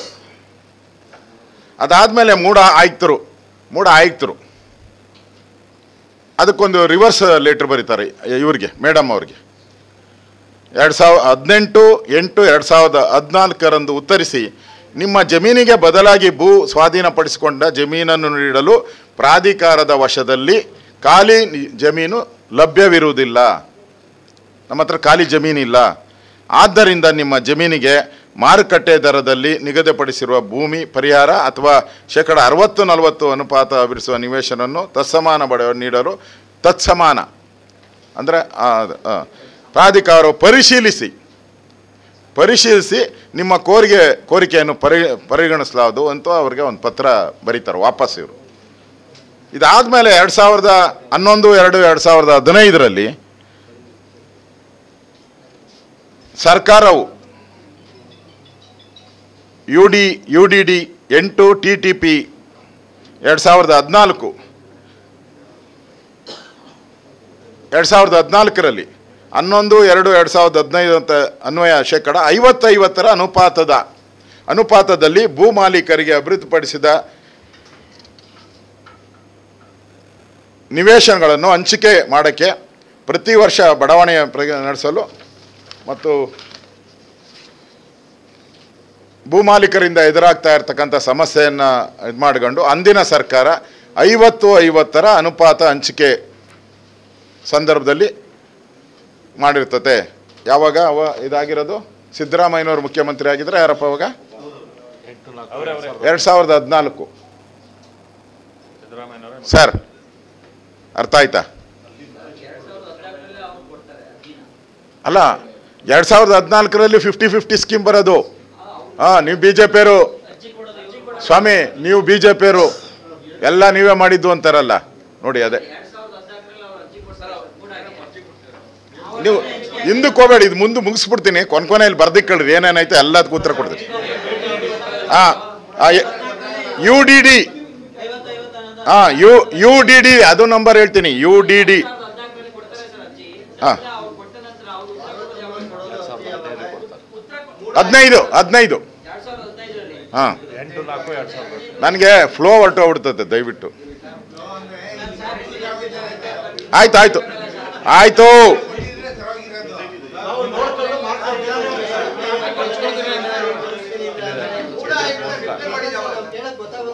ಅದಾದಮೇಲೆ ಮೂಡ ಆಯುಕ್ತರು ಅದಕ್ಕೊಂದು ರಿವರ್ಸ್ ಲೆಟ್ರ್ ಬರೀತಾರೆ ಇವ್ರಿಗೆ, ಮೇಡಮ್ ಅವ್ರಿಗೆ. 18/8/2014 ಉತ್ತರಿಸಿ, ನಿಮ್ಮ ಜಮೀನಿಗೆ ಬದಲಾಗಿ ಭೂ ಸ್ವಾಧೀನಪಡಿಸಿಕೊಂಡ ಜಮೀನನ್ನು ನೀಡಲು ಪ್ರಾಧಿಕಾರದ ವಶದಲ್ಲಿ ಖಾಲಿ ಜಮೀನು ಲಭ್ಯವಿರುವುದಿಲ್ಲ, ನಮ್ಮ ಹತ್ರ ಖಾಲಿ ಜಮೀನಿಲ್ಲ. ಆದ್ದರಿಂದ ನಿಮ್ಮ ಜಮೀನಿಗೆ ಮಾರುಕಟ್ಟೆ ದರದಲ್ಲಿ ನಿಗದಿಪಡಿಸಿರುವ ಭೂಮಿ ಪರಿಹಾರ ಅಥವಾ 60-40 ಅನುಪಾತ ಬಿಡಿಸುವ ನಿವೇಶನವನ್ನು ತತ್ಸಮಾನ ಬಡವ ನೀಡಲು ತತ್ಸಮಾನ ಅಂದರೆ ಪ್ರಾಧಿಕಾರವು ಪರಿಶೀಲಿಸಿ ನಿಮ್ಮ ಕೋರಿಕೆಯನ್ನು ಪರಿಗಣಿಸಲಾದು ಅಂತ ಅವ್ರಿಗೆ ಒಂದು ಪತ್ರ ಬರೀತಾರೆ ವಾಪಸ್ ಇವರು. ಇದಾದಮೇಲೆ 2011-2-2015 ಸರ್ಕಾರವು UDD 8 TTP 2014 2014ರಲ್ಲಿ 11/2/2015 ಅಂತ ಅನ್ವಯ 50-50 ಅನುಪಾತದಲ್ಲಿ ಭೂ ಮಾಲೀಕರಿಗೆ ಅಭಿವೃದ್ಧಿಪಡಿಸಿದ ನಿವೇಶನಗಳನ್ನು ಹಂಚಿಕೆ ಮಾಡೋಕ್ಕೆ ಪ್ರತಿ ವರ್ಷ ಬಡಾವಣೆ ನಡೆಸಲು ಮತ್ತು ಭೂ ಮಾಲೀಕರಿಂದ ಎದುರಾಗ್ತಾ ಇರತಕ್ಕಂಥ ಸಮಸ್ಯೆಯನ್ನು ಇದು ಮಾಡಿಕೊಂಡು ಅಂದಿನ ಸರ್ಕಾರ 50-50 ಅನುಪಾತ ಹಂಚಿಕೆ ಸಂದರ್ಭದಲ್ಲಿ ಮಾಡಿರ್ತತೆ. ಯಾವಾಗ ಇದಾಗಿರೋದು? ಸಿದ್ದರಾಮಯ್ಯನವರು ಮುಖ್ಯಮಂತ್ರಿ ಆಗಿದ್ರೆ ಯಾರಪ್ಪ ಅವಾಗ? 2014 ಸರ್, ಅರ್ಥ ಆಯ್ತಾ? ಅಲ್ಲ, 2014ರಲ್ಲಿ 50-50 ಸ್ಕೀಮ್ ಬರೋದು. ನೀವು BJPಯವರು ಸ್ವಾಮಿ, ನೀವು BJPಯವರು ಎಲ್ಲ ನೀವೇ ಮಾಡಿದ್ದು ಅಂತಾರಲ್ಲ ನೋಡಿ. ಅದೇ ನೀವು ಹಿಂದಕ್ಕೆ ಹೋಗಬೇಡಿ, ಇದು ಮುಂದೆ ಮುಗಿಸ್ಬಿಡ್ತೀನಿ. ಕೊನೆಯಲ್ಲಿ ಬರ್ದಿಕ್ಕಳ್ರಿ ಏನೇನೈತೆ ಎಲ್ಲದಕ್ಕೂ ಉತ್ತರ ಕೊಡ್ತೀನಿ. UDD ಅದು ನಂಬರ್ ಹೇಳ್ತೀನಿ. UDD 15 ನನಗೆ ಫ್ಲೋ ಹೊರಟೋಗ್ಬಿಡ್ತದೆ, ದಯವಿಟ್ಟು. ಆಯ್ತು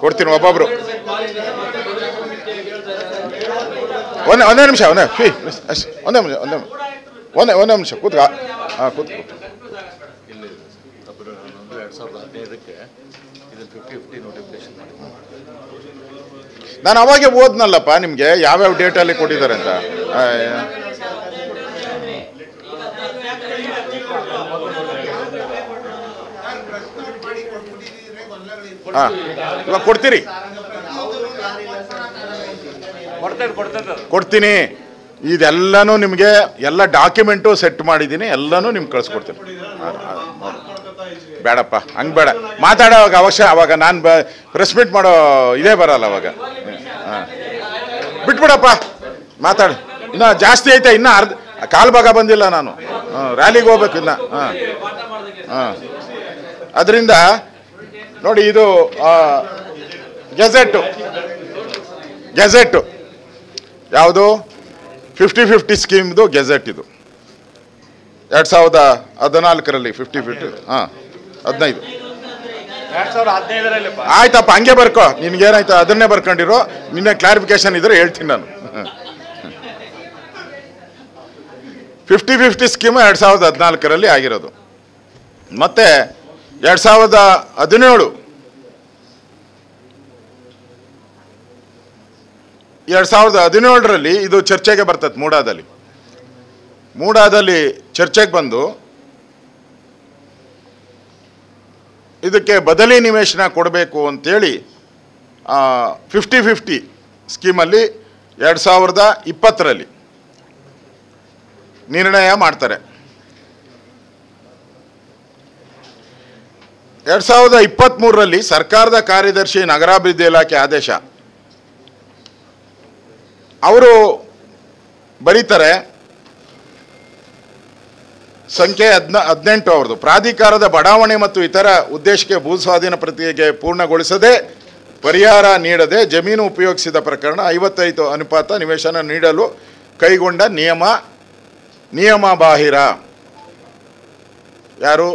ಕೊಡ್ತೀನಿ ಒಬ್ಬೊಬ್ರು. ಒಂದೇ ನಿಮಿಷ ಕೂತ್. ನಾನು ಅವಾಗೆ ಓದ್ನಲ್ಲಪ್ಪ ನಿಮ್ಗೆ ಯಾವ್ಯಾವ ಡೇಟಲ್ಲಿ ಕೊಟ್ಟಿದ್ದಾರೆ ಅಂತ. ಇವಾಗ ಕೊಡ್ತೀನಿ. ಇದೆಲ್ಲನೂ ನಿಮಗೆ ಎಲ್ಲ ಡಾಕ್ಯುಮೆಂಟು ಸೆಟ್ ಮಾಡಿದ್ದೀನಿ, ಎಲ್ಲನೂ ನಿಮ್ಗೆ ಕಳಿಸ್ಕೊಡ್ತೀನಿ. ಬೇಡಪ್ಪ, ಹಂಗೆ ಬೇಡ. ಮಾತಾಡೋವಾಗ ಅವಾಗ ನಾನು ಪ್ರೆಸ್ ಮೀಟ್ ಮಾಡೋ ಇದೇ ಬರಲ್ಲ ಅವಾಗ. ಬಿಟ್ಬಿಡಪ್ಪ, ಮಾತಾಡಿ. ಇನ್ನು ಜಾಸ್ತಿ ಐತೆ, ಇನ್ನು ಕಾಲು ಭಾಗ ಬಂದಿಲ್ಲ. ನಾನು ರ್ಯಾಲಿಗೆ ಹೋಗ್ಬೇಕು ಇನ್ನು. ಅದರಿಂದ ನೋಡಿ, ಇದು ಗೆಜೆಟ್ಟು ಯಾವುದು 50-50 ಸ್ಕೀಮ್ದು ಗೆಜೆಟ್ ಇದು 2014ರಲ್ಲಿ 50-50 15 ಆಯ್ತಪ್ಪ, ಹಂಗೆ ಬರ್ಕೋ. ನಿನ್ಗೇನಾಯ್ತು ಅದನ್ನೇ ಬರ್ಕೊಂಡಿರೋ. ನಿನ್ನೆ ಕ್ಲಾರಿಫಿಕೇಶನ್ ಇದ್ರೆ ಹೇಳ್ತೀನಿ ನಾನು. 50-50 ಸ್ಕೀಮ್ 2014ರಲ್ಲಿ ಆಗಿರೋದು. ಮತ್ತೆ 2017ರಲ್ಲಿ ಇದು ಚರ್ಚೆಗೆ ಬರ್ತದೆ ಮೂಡಾದಲ್ಲಿ. ಮೂಡಾದಲ್ಲಿ ಚರ್ಚೆಗೆ ಬಂದು ಇದಕ್ಕೆ ಬದಲಿ ನಿವೇಶನ ಕೊಡಬೇಕು ಅಂತೇಳಿ 50-50 ಸ್ಕೀಮಲ್ಲಿ 2020ರಲ್ಲಿ ನಿರ್ಣಯ ಮಾಡ್ತಾರೆ. 2023ರಲ್ಲಿ ಸರ್ಕಾರದ ಕಾರ್ಯದರ್ಶಿ ನಗರಾಭಿವೃದ್ಧಿ ಇಲಾಖೆ ಆದೇಶ ಅವರು ಬರೀತಾರೆ, ಸಂಖ್ಯೆ 18 ಅವ್ರದ್ದು. ಪ್ರಾಧಿಕಾರದ ಬಡಾವಣೆ ಮತ್ತು ಇತರ ಉದ್ದೇಶಕ್ಕೆ ಭೂ ಸ್ವಾಧೀನ ಪ್ರಕ್ರಿಯೆಗೆ ಪೂರ್ಣಗೊಳಿಸದೆ ಪರಿಹಾರ ನೀಡದೆ ಜಮೀನು ಉಪಯೋಗಿಸಿದ ಪ್ರಕರಣ 55 ನಿವೇಶನ ನೀಡಲು ಕೈಗೊಂಡ ನಿಯಮ ಬಾಹಿರ. ಯಾರು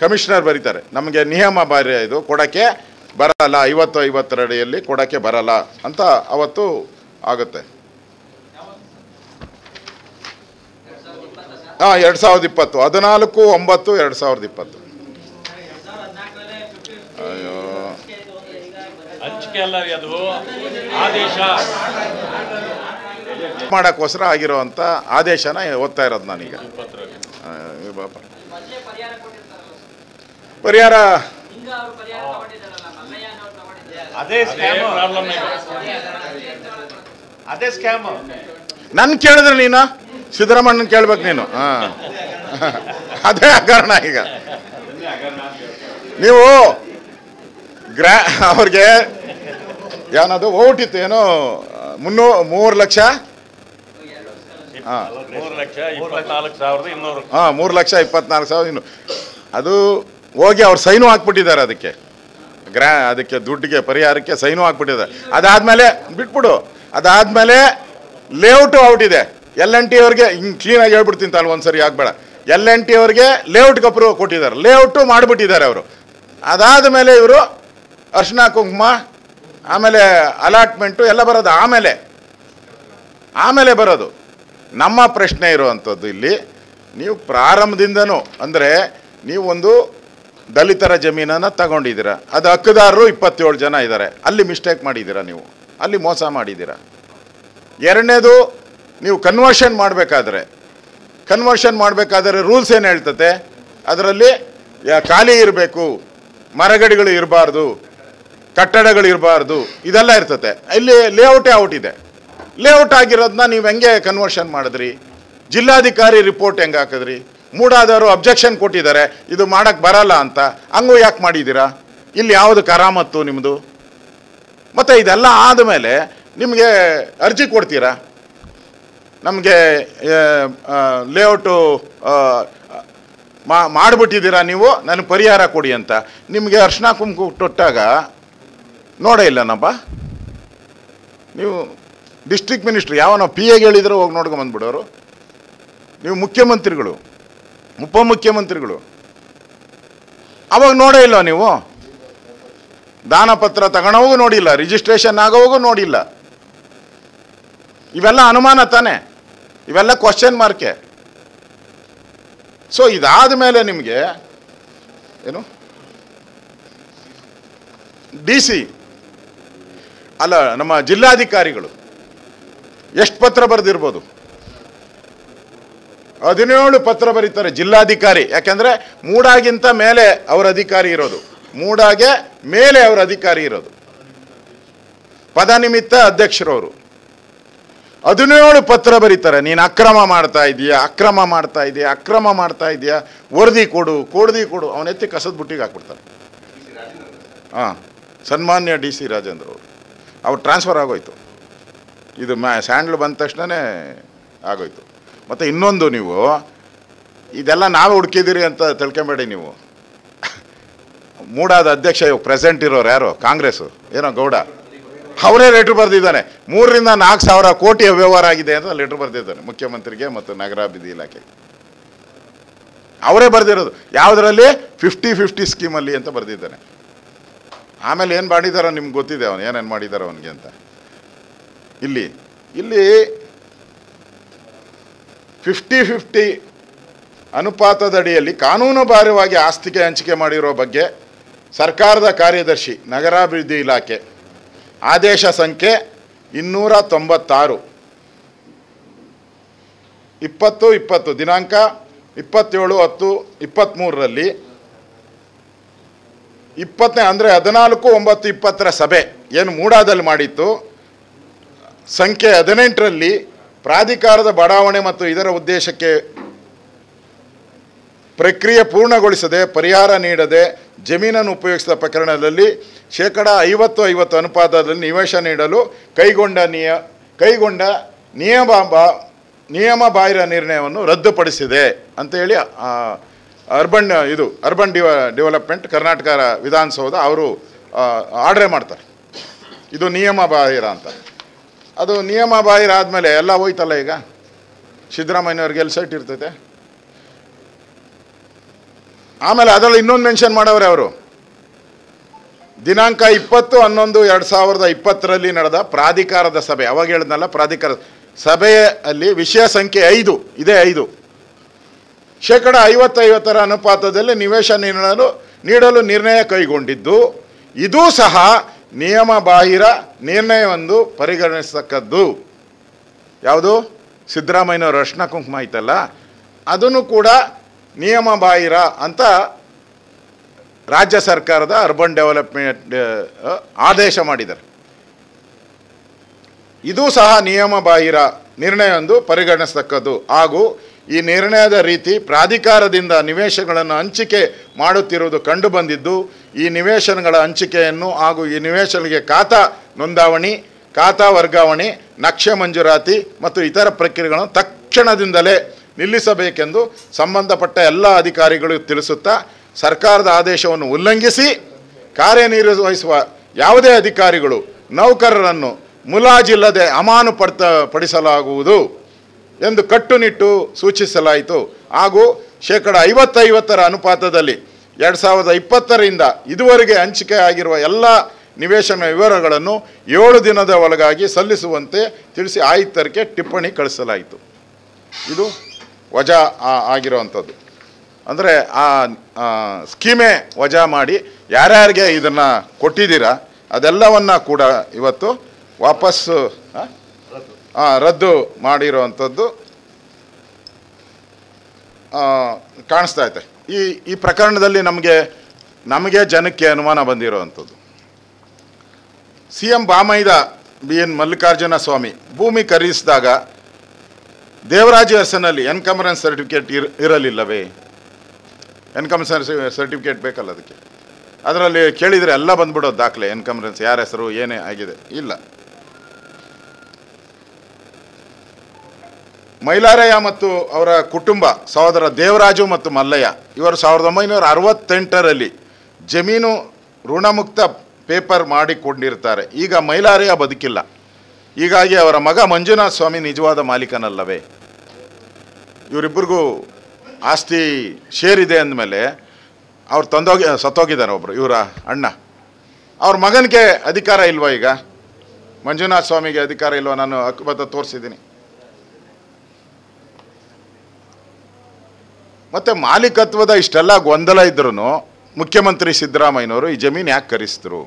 ಕಮಿಷನರ್ ಬರೀತಾರೆ, ನಮಗೆ ನಿಯಮ ಬಾಹಿರ, ಇದು ಕೊಡೋಕ್ಕೆ ಬರಲ್ಲ, 50 ಅಡಿಯಲ್ಲಿ ಕೊಡೋಕ್ಕೆ ಬರಲ್ಲ ಅಂತ ಅವತ್ತು ಆಗುತ್ತೆ. 2020 14/9/2020. ಅಯ್ಯೋ ಮಾಡೋಕ್ಕೋಸ್ಕರ ಆಗಿರೋವಂಥ ಆದೇಶನ ಓದ್ತಾ ಇರೋದು ನಾನೀಗ. ಪರಿಹಾರ ನನ್ನ ಕೇಳಿದ್ರೆ ನೀನು ಸಿದ್ದರಾಮಣ್ಣನ ಕೇಳ್ಬೇಕು ನೀನು. ಅದೇ ಕಾರಣ. ಈಗ ನೀವು ಅವ್ರಿಗೆ ಏನದು ಓಟ್ ಇತ್ತು, ಏನೋ 3 ಲಕ್ಷ 3,24,200 ಇನ್ನು ಅದು ಹೋಗಿ ಅವ್ರು ಸೈನು ಹಾಕ್ಬಿಟ್ಟಿದ್ದಾರೆ ಅದಕ್ಕೆ, ಅದಕ್ಕೆ ದುಡ್ಡಿಗೆ ಪರಿಹಾರಕ್ಕೆ ಸೈನು ಹಾಕ್ಬಿಟ್ಟಿದ್ದಾರೆ. ಅದಾದಮೇಲೆ ಬಿಟ್ಬಿಡು, ಅದಾದಮೇಲೆ ಲೇಔಟು ಔಟ್ ಇದೆ. LNT ಅವ್ರಿಗೆ ಹಿಂಗೆ ಕ್ಲೀನಾಗಿ ಹೇಳ್ಬಿಡ್ತೀನಿ ತಾನು ಒಂದ್ಸರಿ ಆಗಬೇಡ. LNT ಅವ್ರಿಗೆ ಲೇಔಟ್ಗೆ ಅಪ್ರೂವ್ ಕೊಟ್ಟಿದ್ದಾರೆ, ಲೇಔಟು ಮಾಡಿಬಿಟ್ಟಿದ್ದಾರೆ ಅವರು. ಅದಾದ ಮೇಲೆ ಇವರು ಅರ್ಶಿನ ಕುಂಕುಮ ಆಮೇಲೆ ಅಲಾಟ್ಮೆಂಟು ಎಲ್ಲ ಬರೋದು ಆಮೇಲೆ ಬರೋದು. ನಮ್ಮ ಪ್ರಶ್ನೆ ಇರುವಂಥದ್ದು ಇಲ್ಲಿ, ನೀವು ಪ್ರಾರಂಭದಿಂದನೂ ಅಂದರೆ ನೀವು ಒಂದು ದಲಿತರ ಜಮೀನನ್ನು ತಗೊಂಡಿದ್ದೀರಾ, ಅದು ಹಕ್ಕುದಾರರು 27 ಜನ ಇದ್ದಾರೆ, ಅಲ್ಲಿ ಮಿಸ್ಟೇಕ್ ಮಾಡಿದ್ದೀರಾ, ನೀವು ಅಲ್ಲಿ ಮೋಸ ಮಾಡಿದ್ದೀರಾ. ಎರಡನೇದು, ನೀವು ಕನ್ವರ್ಷನ್ ಮಾಡಬೇಕಾದ್ರೆ ರೂಲ್ಸ್ ಏನು ಹೇಳ್ತತೆ, ಅದರಲ್ಲಿ ಖಾಲಿ ಇರಬೇಕು, ಮರಗಡಿಗಳು ಇರಬಾರ್ದು, ಕಟ್ಟಡಗಳು ಇರಬಾರ್ದು, ಇದೆಲ್ಲ ಇರ್ತತೆ. ಇಲ್ಲಿ ಲೇಔಟೇ ಔಟ್ ಇದೆ. ಲೇಔಟ್ ಆಗಿರೋದನ್ನ ನೀವು ಹೆಂಗೆ ಕನ್ವರ್ಷನ್ ಮಾಡಿದ್ರಿ? ಜಿಲ್ಲಾಧಿಕಾರಿ ರಿಪೋರ್ಟ್ ಹೆಂಗೆ ಹಾಕಿದ್ರಿ? ಮೂಡಾದವರು ಅಬ್ಜೆಕ್ಷನ್ ಕೊಟ್ಟಿದ್ದಾರೆ, ಇದು ಮಾಡೋಕ್ಕೆ ಬರಲ್ಲ ಅಂತ. ಹಂಗೂ ಯಾಕೆ ಮಾಡಿದ್ದೀರಾ? ಇಲ್ಲಿ ಯಾವುದು ಕರಾಮತ್ತು ನಿಮ್ಮದು? ಮತ್ತು ಇದೆಲ್ಲ ಆದಮೇಲೆ ನಿಮಗೆ ಅರ್ಜಿ ಕೊಡ್ತೀರಾ, ನಮಗೆ ಲೇಔಟು ಮಾಡಿಬಿಟ್ಟಿದ್ದೀರಾ ನೀವು, ನನಗೆ ಪರಿಹಾರ ಕೊಡಿ ಅಂತ. ನಿಮಗೆ ಅರ್ಶಿನ ಕುಂಕುಮ ತೊಟ್ಟಾಗ ನೋಡೇ ಇಲ್ಲನಪ್ಪ. ನೀವು ಡಿಸ್ಟ್ರಿಕ್ಟ್ ಮಿನಿಸ್ಟ್ರು ಯಾವನೋ PA ಹೇಳಿದ್ರು ಹೋಗಿ ನೋಡ್ಕೊಂಬಂದ್ಬಿಡೋರು. ನೀವು ಮುಖ್ಯಮಂತ್ರಿಗಳು, ಉಪಮುಖ್ಯಮಂತ್ರಿಗಳು, ಅವಾಗ ನೋಡೇ ಇಲ್ಲ ನೀವು. ದಾನಪತ್ರ ತಗೊಳೋಗೂ ನೋಡಿಲ್ಲ, ರಿಜಿಸ್ಟ್ರೇಷನ್ ಆಗೋವಾಗೂ ನೋಡಿಲ್ಲ. ಇವೆಲ್ಲ ಅನುಮಾನ ತಾನೆ, ಇವೆಲ್ಲ ಕ್ವಶನ್ ಮಾರ್ಕೆ. ಸೊ ಇದಾದ ಮೇಲೆ ನಿಮಗೆ ಏನು DC ಅಲ್ಲ, ನಮ್ಮ ಜಿಲ್ಲಾಧಿಕಾರಿಗಳು ಎಷ್ಟು ಪತ್ರ ಬರೆದಿರ್ಬೋದು? 17 ಪತ್ರ ಬರೀತಾರೆ ಜಿಲ್ಲಾಧಿಕಾರಿ. ಯಾಕೆಂದರೆ ಮೂಡಾಗಿಂತ ಮೇಲೆ ಅವರ ಅಧಿಕಾರಿ ಇರೋದು, ಮೂಡಾಗೆ ಮೇಲೆ ಅವರ ಅಧಿಕಾರಿ ಇರೋದು, ಪದನಿಮಿತ್ತ ಅಧ್ಯಕ್ಷರವರು. 17 ಪತ್ರ ಬರೀತಾರೆ, ನೀನು ಅಕ್ರಮ ಮಾಡ್ತಾ ಇದೀಯಾ, ವರದಿ ಕೊಡು. ಅವನ ಎತ್ತಿ ಕಸದ ಬುಟ್ಟಿಗೆ ಹಾಕ್ಬಿಡ್ತಾರೆ. ಸನ್ಮಾನ್ಯ DC ರಾಜೇಂದ್ರ ಅವ್ರು ಟ್ರಾನ್ಸ್ಫರ್ ಆಗೋಯ್ತು. ಇದು ಸ್ಯಾಂಡ್ಲ್ ಬಂದ ತಕ್ಷಣವೇ ಆಗೋಯ್ತು. ಮತ್ತು ಇನ್ನೊಂದು, ನೀವು ಇದೆಲ್ಲ ನಾವು ಹುಡುಕಿದ್ದೀರಿ ಅಂತ ತಿಳ್ಕೊಂಬೇಡಿ. ನೀವು ಮೂಡಾದ ಅಧ್ಯಕ್ಷ ಇವಾಗ ಪ್ರೆಸೆಂಟ್ ಇರೋರು ಯಾರು, ಕಾಂಗ್ರೆಸ್ಸು ಏನೋ ಗೌಡ, ಅವರೇ ಲೆಟ್ರ್ ಬರೆದಿದ್ದಾನೆ. 3 ರಿಂದ 4 ಸಾವಿರ ಕೋಟಿ ಅವ್ಯವಹಾರ ಆಗಿದೆ ಅಂತ ಲೆಟ್ರ್ ಬರೆದಿದ್ದಾನೆ ಮುಖ್ಯಮಂತ್ರಿಗೆ ಮತ್ತು ನಗರಾಭಿವೃದ್ಧಿ ಇಲಾಖೆಗೆ. ಅವರೇ ಬರೆದಿರೋದು. ಯಾವುದರಲ್ಲಿ? 50-50 ಸ್ಕೀಮಲ್ಲಿ ಅಂತ ಬರೆದಿದ್ದಾನೆ. ಆಮೇಲೆ ಏನು ಮಾಡಿದಾರೋ ನಿಮ್ಗೆ ಗೊತ್ತಿದೆ, ಅವನು ಏನೇನು ಮಾಡಿದಾರೋ ಅವನಿಗೆ ಅಂತ. ಇಲ್ಲಿ 50-50 ಅನುಪಾತದಡಿಯಲ್ಲಿ ಕಾನೂನುಬಾಹಿರವಾಗಿ ಆಸ್ತಿಗೆ ಹಂಚಿಕೆ ಮಾಡಿರೋ ಬಗ್ಗೆ ಸರ್ಕಾರದ ಕಾರ್ಯದರ್ಶಿ ನಗರಾಭಿವೃದ್ಧಿ ಇಲಾಖೆ ಆದೇಶ ಸಂಖ್ಯೆ 296 2020 ದಿನಾಂಕ 27/10/23ರಲ್ಲಿ 20ನೇ ಅಂದರೆ 14/9/20 ಸಭೆ ಏನು ಮೂಡಾದಲ್ಲಿ ಮಾಡಿತ್ತು. ಸಂಖ್ಯೆ 18ರಲ್ಲಿ ಪ್ರಾಧಿಕಾರದ ಬಡಾವಣೆ ಮತ್ತು ಇದರ ಉದ್ದೇಶಕ್ಕೆ ಪ್ರಕ್ರಿಯೆ ಪೂರ್ಣಗೊಳಿಸದೆ ಪರಿಹಾರ ನೀಡದೆ ಜಮೀನನ್ನು ಉಪಯೋಗಿಸಿದ ಪ್ರಕರಣದಲ್ಲಿ 50-50 ಅನುಪಾತದಲ್ಲಿ ನಿವೇಶ ನೀಡಲು ಕೈಗೊಂಡ ನಿಯಮ ಬಾಹಿರ ನಿರ್ಣಯವನ್ನು ರದ್ದುಪಡಿಸಿದೆ ಅಂತೇಳಿ ಅರ್ಬನ್ ಡೆವಲಪ್ಮೆಂಟ್ ಕರ್ನಾಟಕ ವಿಧಾನಸೌಧ ಅವರು ಆರ್ಡ್ರೇ ಮಾಡ್ತಾರೆ. ಇದು ನಿಯಮ ಬಾಹಿರ ಅಂತ. ಅದು ನಿಯಮ ಬಾಹಿರ ಆದಮೇಲೆ ಎಲ್ಲ ಹೋಯ್ತಲ್ಲ. ಈಗ ಸಿದ್ದರಾಮಯ್ಯವ್ರಿಗೆ ಎಲ್ಲಿ ಸೈಟ್ ಇರ್ತೈತೆ. ಆಮೇಲೆ ಅದರಲ್ಲಿ ಇನ್ನೊಂದು ಮೆನ್ಷನ್ ಮಾಡವ್ರೆ ಅವರು. ದಿನಾಂಕ 20/11/2020ರಲ್ಲಿ ನಡೆದ ಪ್ರಾಧಿಕಾರದ ಸಭೆ, ಅವಾಗ ಹೇಳಿದ್ನಲ್ಲ ಪ್ರಾಧಿಕಾರದ ಸಭೆಯಲ್ಲಿ ವಿಷಯ ಸಂಖ್ಯೆ 5 ಇದೇ 5 50-50 ಅನುಪಾತದಲ್ಲಿ ನಿವೇಶ ನೀಡಲು ನಿರ್ಣಯ ಕೈಗೊಂಡಿದ್ದು, ಇದೂ ಸಹ ನಿಯಮ ಬಾಹಿರ ನಿರ್ಣಯವೊಂದು ಪರಿಗಣಿಸತಕ್ಕದ್ದು. ಯಾವುದು ಸಿದ್ದರಾಮಯ್ಯನವರ ಅರ್ಶಿನ ಕುಂಕುಮ ಐತಲ್ಲ, ಅದನ್ನು ಕೂಡ ನಿಯಮ ಬಾಹಿರ ಅಂತ ರಾಜ್ಯ ಸರ್ಕಾರದ ಅರ್ಬನ್ ಡೆವಲಪ್ಮೆಂಟ್ ಆದೇಶ ಮಾಡಿದ್ದಾರೆ. ಇದೂ ಸಹ ನಿಯಮ ಬಾಹಿರ ನಿರ್ಣಯವೊಂದು ಪರಿಗಣಿಸತಕ್ಕದ್ದು ಹಾಗೂ ಈ ನಿರ್ಣಯದ ರೀತಿ ಪ್ರಾಧಿಕಾರದಿಂದ ನಿವೇಶನಗಳನ್ನು ಹಂಚಿಕೆ ಮಾಡುತ್ತಿರುವುದು ಕಂಡುಬಂದಿದ್ದು, ಈ ನಿವೇಶನಗಳ ಹಂಚಿಕೆಯನ್ನು ಹಾಗೂ ಈ ನಿವೇಶನಗಳಿಗೆ ಖಾತಾ ನೋಂದಾವಣಿ, ಖಾತಾ ವರ್ಗಾವಣೆ, ನಕ್ಷೆ ಮಂಜೂರಾತಿ ಮತ್ತು ಇತರ ಪ್ರಕ್ರಿಯೆಗಳನ್ನು ತಕ್ಷಣದಿಂದಲೇ ನಿಲ್ಲಿಸಬೇಕೆಂದು ಸಂಬಂಧಪಟ್ಟ ಎಲ್ಲ ಅಧಿಕಾರಿಗಳು ತಿಳಿಸುತ್ತಾ, ಸರ್ಕಾರದ ಆದೇಶವನ್ನು ಉಲ್ಲಂಘಿಸಿ ಕಾರ್ಯನಿರ್ವಹಿಸುವ ಯಾವುದೇ ಅಧಿಕಾರಿಗಳು ನೌಕರರನ್ನು ಮುಲಾಜಿಲ್ಲದೆ ಅಮಾನತುಪಡಿಸಲಾಗುವುದು ಎಂದು ಕಟ್ಟುನಿಟ್ಟು ಸೂಚಿಸಲಾಯಿತು. ಹಾಗೂ 50-50 ಅನುಪಾತದಲ್ಲಿ 2020ರಿಂದ ಇದುವರೆಗೆ ಹಂಚಿಕೆ ಆಗಿರುವ ಎಲ್ಲ ನಿವೇಶನ ವಿವರಗಳನ್ನು 7 ದಿನದ ಒಳಗಾಗಿ ಸಲ್ಲಿಸುವಂತೆ ತಿಳಿಸಿ ಆಯುಕ್ತರಿಗೆ ಟಿಪ್ಪಣಿ ಕಳಿಸಲಾಯಿತು. ಇದು ವಜಾ ಆಗಿರುವಂಥದ್ದು. ಅಂದರೆ ಆ ಸ್ಕೀಮೇ ವಜಾ ಮಾಡಿ ಯಾರ್ಯಾರಿಗೆ ಇದನ್ನು ಕೊಟ್ಟಿದ್ದೀರಾ ಅದೆಲ್ಲವನ್ನು ಕೂಡ ಇವತ್ತು ವಾಪಸ್ಸು ರದ್ದು ಮಾಡಿರುವಂಥದ್ದು ಕಾಣಿಸ್ತಾ ಐತೆ. ಈ ಪ್ರಕರಣದಲ್ಲಿ ನಮಗೆ ಜನಕ್ಕೆ ಅನುಮಾನ ಬಂದಿರುವಂಥದ್ದು, CM ಬಾಮೈದ BN ಮಲ್ಲಿಕಾರ್ಜುನ ಸ್ವಾಮಿ ಭೂಮಿ ಖರೀದಿಸಿದಾಗ ದೇವರಾಜ ಹೆಸರಿನಲ್ಲಿ ಎನ್ಕಮರೆನ್ಸ್ ಸರ್ಟಿಫಿಕೇಟ್ ಇರಲಿಲ್ಲವೇ? ಎನ್ಕಮರೆನ್ಸ್ ಸರ್ಟಿಫಿಕೇಟ್ ಬೇಕಲ್ಲ ಅದಕ್ಕೆ. ಅದರಲ್ಲಿ ಕೇಳಿದರೆ ಎಲ್ಲ ಬಂದ್ಬಿಡೋದು ದಾಖಲೆ, ಎನ್ಕಮರೆನ್ಸ್ ಯಾರ ಹೆಸರು ಏನೇ ಆಗಿದೆ ಇಲ್ಲ. ಮೈಲಾರಯ್ಯ ಮತ್ತು ಅವರ ಕುಟುಂಬ ಸಹೋದರ ದೇವರಾಜು ಮತ್ತು ಮಲ್ಲಯ್ಯ ಇವರು 1968ರಲ್ಲಿ ಜಮೀನು ಋಣಮುಕ್ತ ಪೇಪರ್ ಮಾಡಿಕೊಂಡಿರ್ತಾರೆ. ಈಗ ಮೈಲಾರಯ್ಯ ಬದುಕಿಲ್ಲ. ಹೀಗಾಗಿ ಅವರ ಮಗ ಮಂಜುನಾಥ ಸ್ವಾಮಿ ನಿಜವಾದ ಮಾಲೀಕನಲ್ಲವೇ? ಇವರಿಬ್ಬರಿಗೂ ಆಸ್ತಿ ಶೇರ್ ಇದೆ ಅಂದಮೇಲೆ ಅವ್ರು ಸತ್ತೋಗಿದ್ದಾರೆ ಒಬ್ಬರು, ಇವರ ಅಣ್ಣ. ಅವ್ರ ಮಗನಿಗೆ ಅಧಿಕಾರ ಇಲ್ವಾ? ಈಗ ಮಂಜುನಾಥ ಸ್ವಾಮಿಗೆ ಅಧಿಕಾರ ಇಲ್ವಾ? ನಾನು ಹಕ್ಕುಪತ್ರ ತೋರಿಸಿದ್ದೀನಿ. ಮತ್ತು ಮಾಲೀಕತ್ವದ ಇಷ್ಟೆಲ್ಲ ಗೊಂದಲ ಇದ್ರೂ ಮುಖ್ಯಮಂತ್ರಿ ಸಿದ್ದರಾಮಯ್ಯನವರು ಈ ಜಮೀನು ಯಾಕೆ ಖರೀದಿಸಿದ್ರು?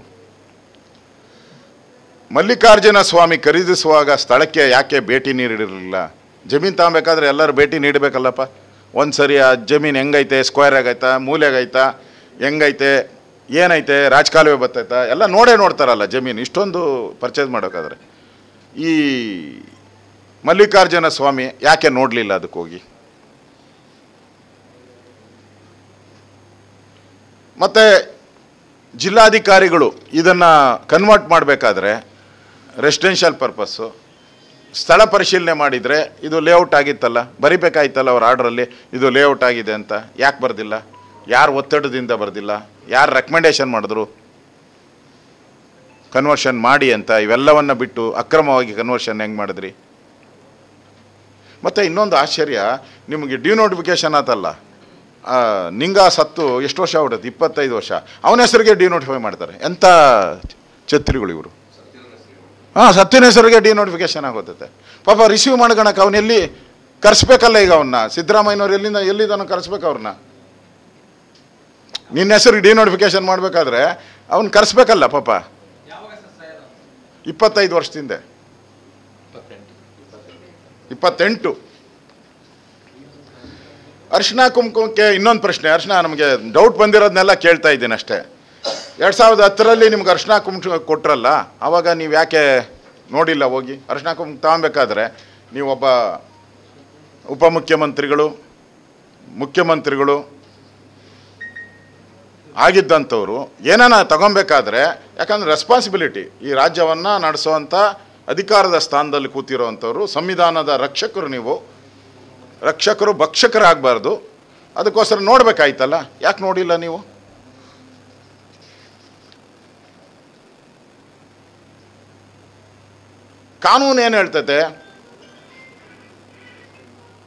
ಮಲ್ಲಿಕಾರ್ಜುನ ಸ್ವಾಮಿ ಖರೀದಿಸುವಾಗ ಸ್ಥಳಕ್ಕೆ ಯಾಕೆ ಭೇಟಿ ನೀಡಿರಲಿಲ್ಲ? ಜಮೀನು ತಗೊಬೇಕಾದ್ರೆ ಎಲ್ಲರೂ ಭೇಟಿ ನೀಡಬೇಕಲ್ಲಪ್ಪ. ಒಂದು ಸರಿ ಆ ಜಮೀನು ಹೆಂಗೈತೆ, ಸ್ಕ್ವೇರ್ ಆಗೈತಾ, ಮೂಲೆಗೈತಾ, ಹೆಂಗೈತೆ, ಏನೈತೆ, ರಾಜಕಾಲುವೆ ಬರ್ತೈತಾ ಎಲ್ಲ ನೋಡ್ತಾರಲ್ಲ ಜಮೀನು. ಇಷ್ಟೊಂದು ಪರ್ಚೇಸ್ ಮಾಡೋಕ್ಕಾದ್ರೆ ಈ ಮಲ್ಲಿಕಾರ್ಜುನ ಸ್ವಾಮಿ ಯಾಕೆ ನೋಡಲಿಲ್ಲ ಅದಕ್ಕೆ ಹೋಗಿ? ಮತ್ತು ಜಿಲ್ಲಾಧಿಕಾರಿಗಳು ಇದನ್ನು ಕನ್ವರ್ಟ್ ಮಾಡಬೇಕಾದ್ರೆ ರೆಸಿಡೆನ್ಷಿಯಲ್ ಪರ್ಪಸ್ಸು ಸ್ಥಳ ಪರಿಶೀಲನೆ ಮಾಡಿದರೆ ಇದು ಲೇಔಟ್ ಆಗಿತ್ತಲ್ಲ, ಬರಿಬೇಕಾಯ್ತಲ್ಲ ಅವ್ರ ಆರ್ಡ್ರಲ್ಲಿ ಇದು ಲೇಔಟ್ ಆಗಿದೆ ಅಂತ. ಯಾಕೆ ಬರ್ದಿಲ್ಲ? ಯಾರು ಒತ್ತಡದಿಂದ ಬರ್ದಿಲ್ಲ? ಯಾರು ರೆಕಮೆಂಡೇಶನ್ ಮಾಡಿದ್ರು ಕನ್ವರ್ಷನ್ ಮಾಡಿ ಅಂತ? ಇವೆಲ್ಲವನ್ನು ಬಿಟ್ಟು ಅಕ್ರಮವಾಗಿ ಕನ್ವರ್ಷನ್ ಹೆಂಗೆ ಮಾಡಿದ್ರಿ? ಮತ್ತು ಇನ್ನೊಂದು ಆಶ್ಚರ್ಯ, ನಿಮಗೆ ಡಿನೋಟಿಫಿಕೇಷನ್ ಆತಲ್ಲ, ನಿಂಗ ಸತ್ತು ಎಷ್ಟು ವರ್ಷ ಹೊಡೆದು? 25 ವರ್ಷ. ಅವನ ಹೆಸರಿಗೆ ಡಿನೋಟಿಫೈ ಮಾಡ್ತಾರೆ. ಎಂಥ ಛತ್ರಿಗಳು ಇವರು! ಸತ್ತಿನ ಹೆಸರಿಗೆ ಡಿನೋಟಿಫಿಕೇಷನ್ ಆಗೋತೈತೆ. ಪಾಪ ರಿಸೀವ್ ಮಾಡ್ಕೊಳಕ್ಕೆ ಅವನು ಎಲ್ಲಿ ಕರೆಸ್ಬೇಕಲ್ಲ? ಈಗ ಅವನ್ನ ಸಿದ್ದರಾಮಯ್ಯನವ್ರು ಎಲ್ಲಿದ್ದಾನೋ ಕರೆಸ್ಬೇಕು ಅವ್ರನ್ನ. ನಿನ್ನ ಹೆಸರಿಗೆ ಡಿನೋಟಿಫಿಕೇಷನ್ ಮಾಡಬೇಕಾದ್ರೆ ಅವ್ನು ಕರೆಸ್ಬೇಕಲ್ಲ ಪಾಪ. 25 ವರ್ಷದಿಂದ 28 ಅರ್ಶಿನ ಕುಂಕುಮಕ್ಕೆ ಇನ್ನೊಂದು ಪ್ರಶ್ನೆ. ಅರ್ಶಿನ ನಮಗೆ ಡೌಟ್ ಬಂದಿರೋದನ್ನೆಲ್ಲ ಕೇಳ್ತಾ ಇದ್ದೀನಿ ಅಷ್ಟೇ. 2010ರಲ್ಲಿ ನಿಮ್ಗೆ ಅರ್ಶಿನ ಕುಂಕುಮ ಕೊಟ್ರಲ್ಲ, ಆವಾಗ ನೀವು ಯಾಕೆ ನೋಡಿಲ್ಲ ಹೋಗಿ? ಅರ್ಶಿನ ಕುಂಕುಮ ತಗೊಬೇಕಾದ್ರೆ ನೀವೊಬ್ಬ ಉಪಮುಖ್ಯಮಂತ್ರಿಗಳು, ಮುಖ್ಯಮಂತ್ರಿಗಳು ಆಗಿದ್ದಂಥವ್ರು ಏನಾನ ತಗೊಬೇಕಾದ್ರೆ, ಯಾಕಂದರೆ ರೆಸ್ಪಾನ್ಸಿಬಿಲಿಟಿ, ಈ ರಾಜ್ಯವನ್ನು ನಡೆಸೋವಂಥ ಅಧಿಕಾರದ ಸ್ಥಾನದಲ್ಲಿ ಕೂತಿರೋವಂಥವ್ರು, ಸಂವಿಧಾನದ ರಕ್ಷಕರು ನೀವು, ರಕ್ಷಕರು ಭಕ್ಷಕರಾಗಬಾರ್ದು. ಅದಕ್ಕೋಸ್ಕರ ನೋಡಬೇಕಾಯ್ತಲ್ಲ, ಯಾಕೆ ನೋಡಿಲ್ಲ ನೀವು? ಕಾನೂನು ಏನು ಹೇಳ್ತೈತೆ?